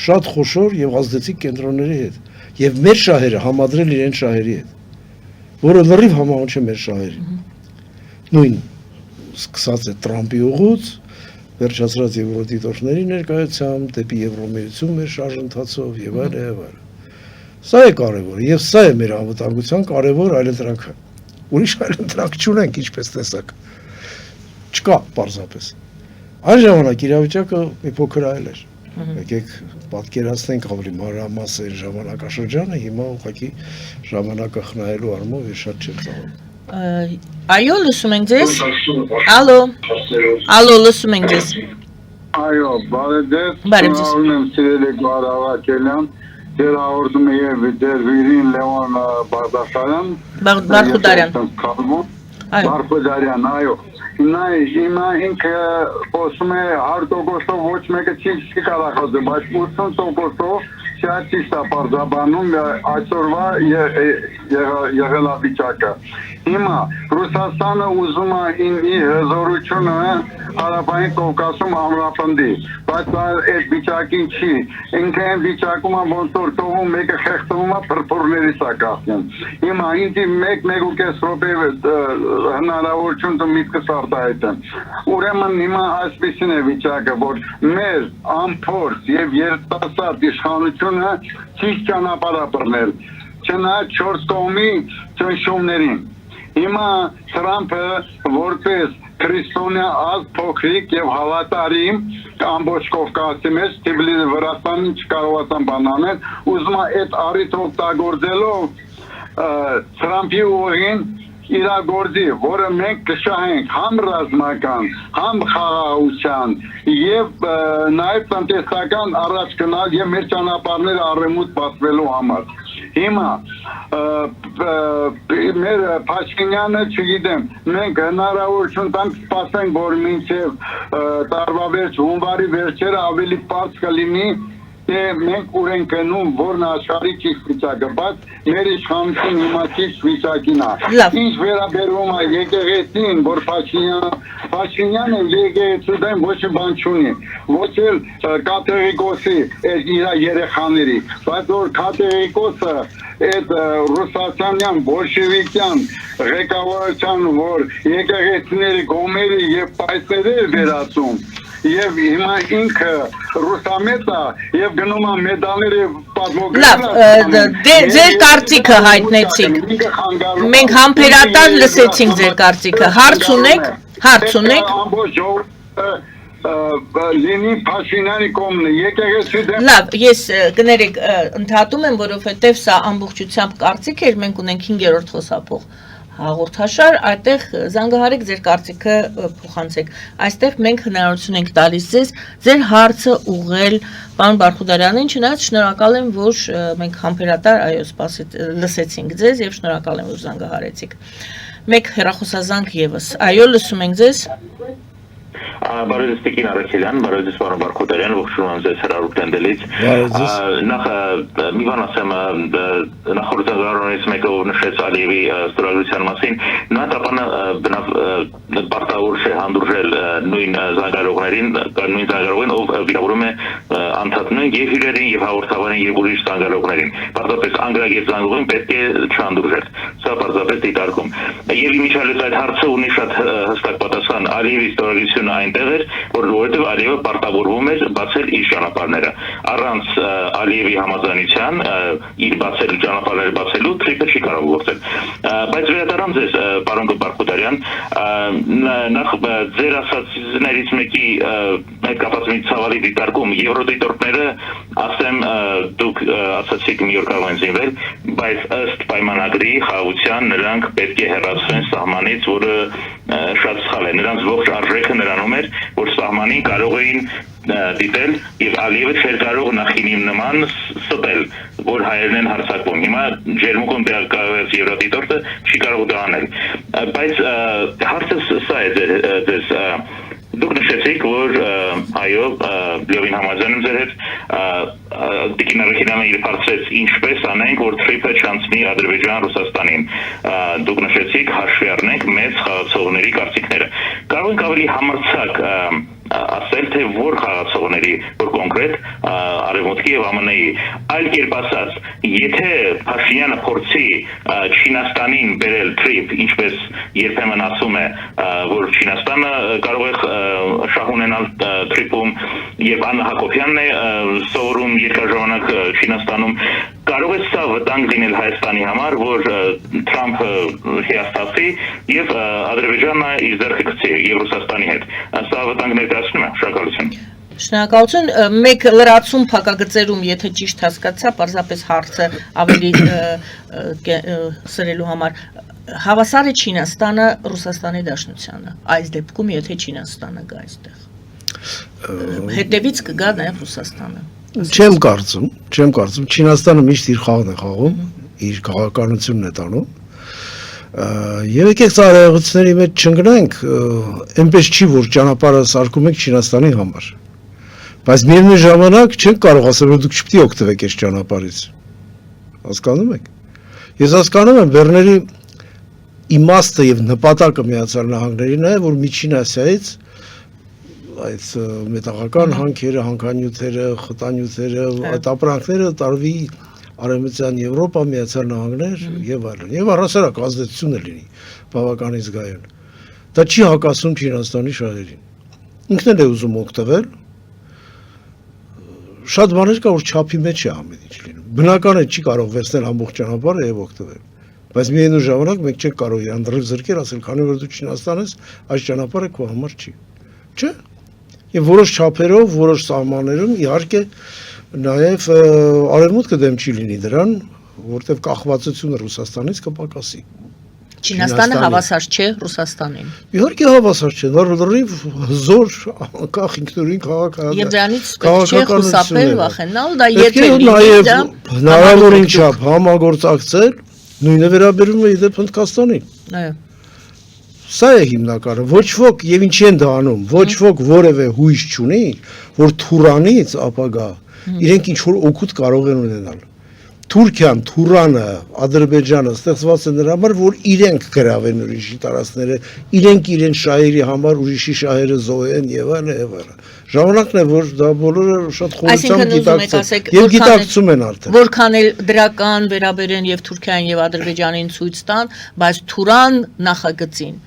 շատ խոշոր եւ ազդեցիկ կենտրոնների հետ եւ մեր շահերը համադրել իրեն շահերի հետ, որը լրիվ համահունչ է մեր շահերին։ Նույն սկսած է Տրամպի ուղուց, վերջացրած եվրոդիտորդների ներկայությամբ, դեպի Եվրոմիություն մեր շարժընթացով եւ այլն եւ այլն։ Սա է կարևորը եւ սա է մեր անվտանգության կարևոր այլընտրանքը։ Ուրիշ այլընտրանք չունենք, ինչպես տեսակ։ Չկա պարզապես։ Այն ժամանակ իրավիճակը մի փոքր այլ էր։ Եկեք պատկերացնենք ավելի մանրամասն ժամանակաշրջանը, հիմա ուղղակի ժամանակը խնայելու առումով ես շատ չեմ ծաղրում։ Այո, լսում ենք ձեզ։ Ալո, լսում ենք ձեզ։ Այո, բարեդեպ։ Բարև ձեզ։ Ունեմ սիրելի Գարավակելյան, դեր հաղորդում է եւ դեր վիրին Լեոն Բաղդասարյան։ Բաղդասարյան։ Բաղդասարյան, այո։ Հիմա ինքը խոսում է 100% ոչ մեկը չի կարող խոսել, բայց 80% շատ ճիշտ է պարզաբանում այսօրվա եղելավիճակը։ Հիմա Ռուսաստանը ուզում է իր հզորությունը Հարավային Կովկասում ամրապնդի, բայց այդ վիճակին չի։ Ինքը այն վիճակում է ոնց որ թողում մեկը խեղդվում է փրփուրների սակացում։ Հիմա ինձ 1-1.5 րոպե հնարավորություն դու միտքս արտահայտեմ։ Ուրեմն հիմա այսպեսին է վիճակը, որ մեր անփորձ եւ երիտասարդ իշխանությունը չի ճանապարհ ապրնել։ Չնայած 4 կողմի ճնշումներին։ Հիմա Թրամփը որպես քրիստոնյա ազգ փոքրիկ եւ հավատարիմ ամբողջ Կովկասի մեջ Թիֆլիսի Վրաստանին չկարողացան բանանել, ուզում է այդ առիթ օգտագործելով Թրամփի ուղին իրագործի, որը մենք կշահենք համ ռազմական, համ խաղաղության եւ նաեւ տնտեսական առաջ գնալ եւ մեր ճանապարհները առեմուտ բացվելու համար։ Հիմա մեր Փաշինյանը, չգիտեմ, մենք հնարավորություն տանք սպասենք, որ մինչև տարվա վերջ, հունվարի վերջերը ավելի պարզ կլինի, թե մենք ուր ենք գնում, որն աշխարհի ճիշտ վիճակը, բայց մեր իշխանություն հիմա ճիշտ վիճակին է։ Ինչ վերաբերում է եկեղեցին, որ Փաշինյանը եկեղեցու դեմ ոչ մի բան չունի, ոչ էլ կաթողիկոսի իր երեխաների, բայց որ կաթողիկոսը այդ ռուսաստանյան բոլշևիկյան ղեկավարության, որ եկեղեցիների գոմերի եւ պայծերը վերածում, եւ հիմա ինքը ռուսամետ է եւ գնում է մեդալներ եւ պատմոգրաֆիա։ Լավ, ձեր կարծիքը հայտնեցիք։ Մենք համբերատար լսեցինք ձեր կարծիքը։ Հարց ունեք։ Ամբողջ լինի Փաշինյանի կողմն, եկեղեցի դեմ։ Լավ, ես կներեք, ընդհատում եմ, որովհետև սա ամբողջությամբ կարծիք էր, մենք ունենք 5-րդ խոսափող հաղորդաշար, այդտեղ զանգահարեք ձեր կարծիքը փոխանցեք։ Այստեղ մենք հնարավորություն ենք տալիս ձեր հարցը ուղղել պարոն Բարխուդարյանին, չնայած շնորհակալ եմ, որ մենք համբերատար լսեցինք ձեզ եւ շնորհակալ եմ, որ զանգահարեցիք։ Մեկ հեռախոսազանգ եւս։ Այո, լսում ենք ձեզ։ Բարոյ Տիկին Արաքելյան, բարոյ պարոն Բարխուդարյան, ողջունում եմ ձեզ հրավիրել տենդելից։ Նախ մի բան ասեմ, նախորդ զանգահարումից մեկը նշեց Ալիևի ստորագրության մասին, նա տապանը բնավ պարտավոր չէ հանդուրժել նույն զանգահարողներին, նույն զանգահարողին, ով վիրավորում է անդադներին եւ հյուրերին եւ հաղորդավարին եւ ուրիշ զանգահարողներին։ Պարզապես անգրագետ զանգողին պետք է չհանդուրժել։ Սա պարզապես դիտարկում։ Եվ իմիջիալից այդ հարցը ունի շատ հստակ պատասխան Ալիևի ստորագրությունը այնտեղ էր, որովհետև Ալիևը պարտավորվում էր բացել իր ճանապարհները։ Առանց Ալիևի համաձայնության իր բացել ճանապարհները բացելու թրիպը չի կարող գործել։ Բայց վերադառնամ ձեզ, պարոն Բարխուդարյան, նախ ձեր ասածներից մեկի հետ կապված մի ցավալի դիտարկում եվրոդիտորդները, ասեմ, դուք ասացիք մի օր կարող են զինվել, բայց ըստ պայմանագրի խաղաղության նրանք պետք է հեռացվեն սահմանից, որը շատ սխալ է։ Նրանց ողջ արժեքը նրանում էր, որ սահմանին կարող էին դիտել եւ Ալիևը չէր կարող նախինին նման ստել, որ հայերն են հարձակվում։ Հիմա ջերմուկում տեղակայված եվրոդիտորդը չի կարող դա անել։ Բայց հարցը սա է ձեզ դուք նշեցիք, որ այո, լիովին համաձայն եմ ձեր հետ, Տիկին Արաքելյանը իր հարցրեց ինչպես անենք, որ թրիպը չանցնի Ադրբեջան Ռուսաստանին։ Դուք նշեցիք հաշվի առնենք մեծ խաղացողների կարծիքները։ Կարող ենք ավելի համարձակ ասել, թե որ խաղացողների, որ կոնկրետ Արևմուտքի եւ ԱՄՆ-ի, այլ կերպ ասած, եթե Փաշինյանը փորձի Չինաստանին բերել թրիպ, ինչպես երբեմն ասում է, որ Չինաստանը կարող է շահ ունենալ թրիպում, եւ Աննա Հակոբյանն է սովորում երկար ժամանակ Չինաստանում, կարող է սա վտանգ լինել Հայաստանի համար, որ Թրամփը հիասթափվի եւ Ադրբեջանը իր ձեռքը գցի եւ Ռուսաստանի հետ։ Սա վտանգ ներկայացնում է։ Շնորհակալություն։ Շնորհակալություն։ Մեկ լրացում փակագծերում, եթե ճիշտ հասկացա, պարզապես հարցը ավելի սրելու համար հավասար է Չինաստանը Ռուսաստանի Դաշնությանը։ Այս դեպքում, եթե Չինաստանը գա այստեղ, հետևից կգա նաև Ռուսաստանը։ Չեմ կարծում։ Չինաստանը միշտ իր խաղն է խաղում, իր քաղաքականությունն է տանում։ Եվ եկեք ծառայողությունների մեջ չընկնենք, այնպես չի, որ ճանապարհը սարքում եք Չինաստանի համար։ Բայց միևնույն ժամանակ չենք կարող ասել, որ դուք չպետք է օգտվեք այս ճանապարհից։ Հասկանում եք։ Ես հասկանում եմ Բեռների իմաստը եւ նպատակը Միացյալ Նահանգներին է, որ Միջին Ասիայից այդ մետաղական հանքերը, հանքանյութերը, խտանյութերը, այդ ապրանքները տարվի Արևմտյան Եվրոպա, Միացյալ Նահանգներ եւ այլն։ Եվ առասարակ ազդեցությունը լինի բավականին զգայուն։ Դա չի հակասում Չինաստանի շահերին։ Ինքն էլ է ուզում օգտվել։ Շատ բաներ կա, որ չափի մեջ է ամեն ինչ լինում։ Բնական է չի կարող վերցնել ամբողջ ճանապարհը եւ օգտվել։ Բայց միևնույն ժամանակ մենք չենք կարող իրան դրել զրկել, ասել, քանի որ դու Չինաստան ես, այս ճանապարհը քո համար չի։ Չէ՞։ Եվ որոշ չափերով, որոշ սահմաններում իհարկե նաև Արևմուտքը դեմ չի լինի դրան, որտեղ կախվածությունը Ռուսաստանից կպակասի։ Չինաստանը հավասար չէ Ռուսաստանին։ Իհարկե հավասար չէ, նա լրիվ հզոր անկախ ինքնուրույն քաղաքական Եվ դրանից պետք չէ խուսափել, վախենալ, դա եթե լինի, նաև դա հնարավորին չափ համագործակցել, նույնը վերաբերում է իդեպ Հնդկաստանին։ Այո։ Սա է հիմնականը, ոչ ոք եւ ինչի են դա անում, ոչ ոք որևէ հույս չունի, որ Թուրանից ապագա իրենք ինչ որ օգուտ կարող են ունենալ։ Թուրքիան, Թուրանը, Ադրբեջանը ստեղծված են նրա համար, որ իրենք գրավեն ուրիշի տարածքները, իրենք իրեն շահերի համար ուրիշի շահերը զոհեն եւ այլն եւ այլն։ Ժամանակն է, որ դա բոլորը շատ խորությամբ գիտակցեն եւ գիտակցում են արդեն։ Որքան էլ դրական վերաբերեն եւ Թուրքիան եւ Ադրբեջանին ցույց տան, բայց Թուրան նախագծին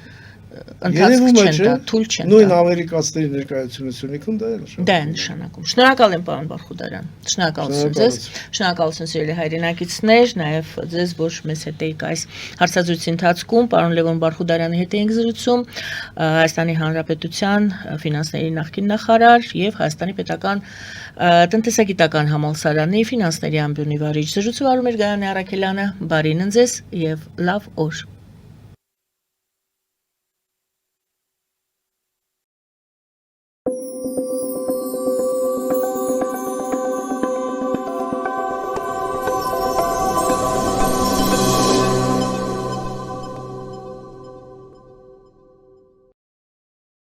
ընթացք չեն տա, թույլ չեն տա։ Նույն ամերիկացիների ներկայությունությունիկում դա է նշանակում։ Դա է նշանակում։ Շնորհակալ եմ, պարոն Բարխուդարյան։ Շնորհակալություն ձեզ։ Շնորհակալություն սիրելի հայրենակիցներ, նաև ձեզ, որ մեզ հետ եք այս հարցազրույցի ընթացքում։ Պարոն Լևոն Բարխուդարյանի հետ էինք զրուցում, Հայաստանի Հանրապետության ֆինանսների նախկին նախարար եւ Հայաստանի Պետական տնտեսագիտական համալսարանի ֆինանսների ամբիոնի վարիչ։ Զրույցը վարում էր Գայանե Առաքելյանը։ Բարին ձեզ եւ լավ օր։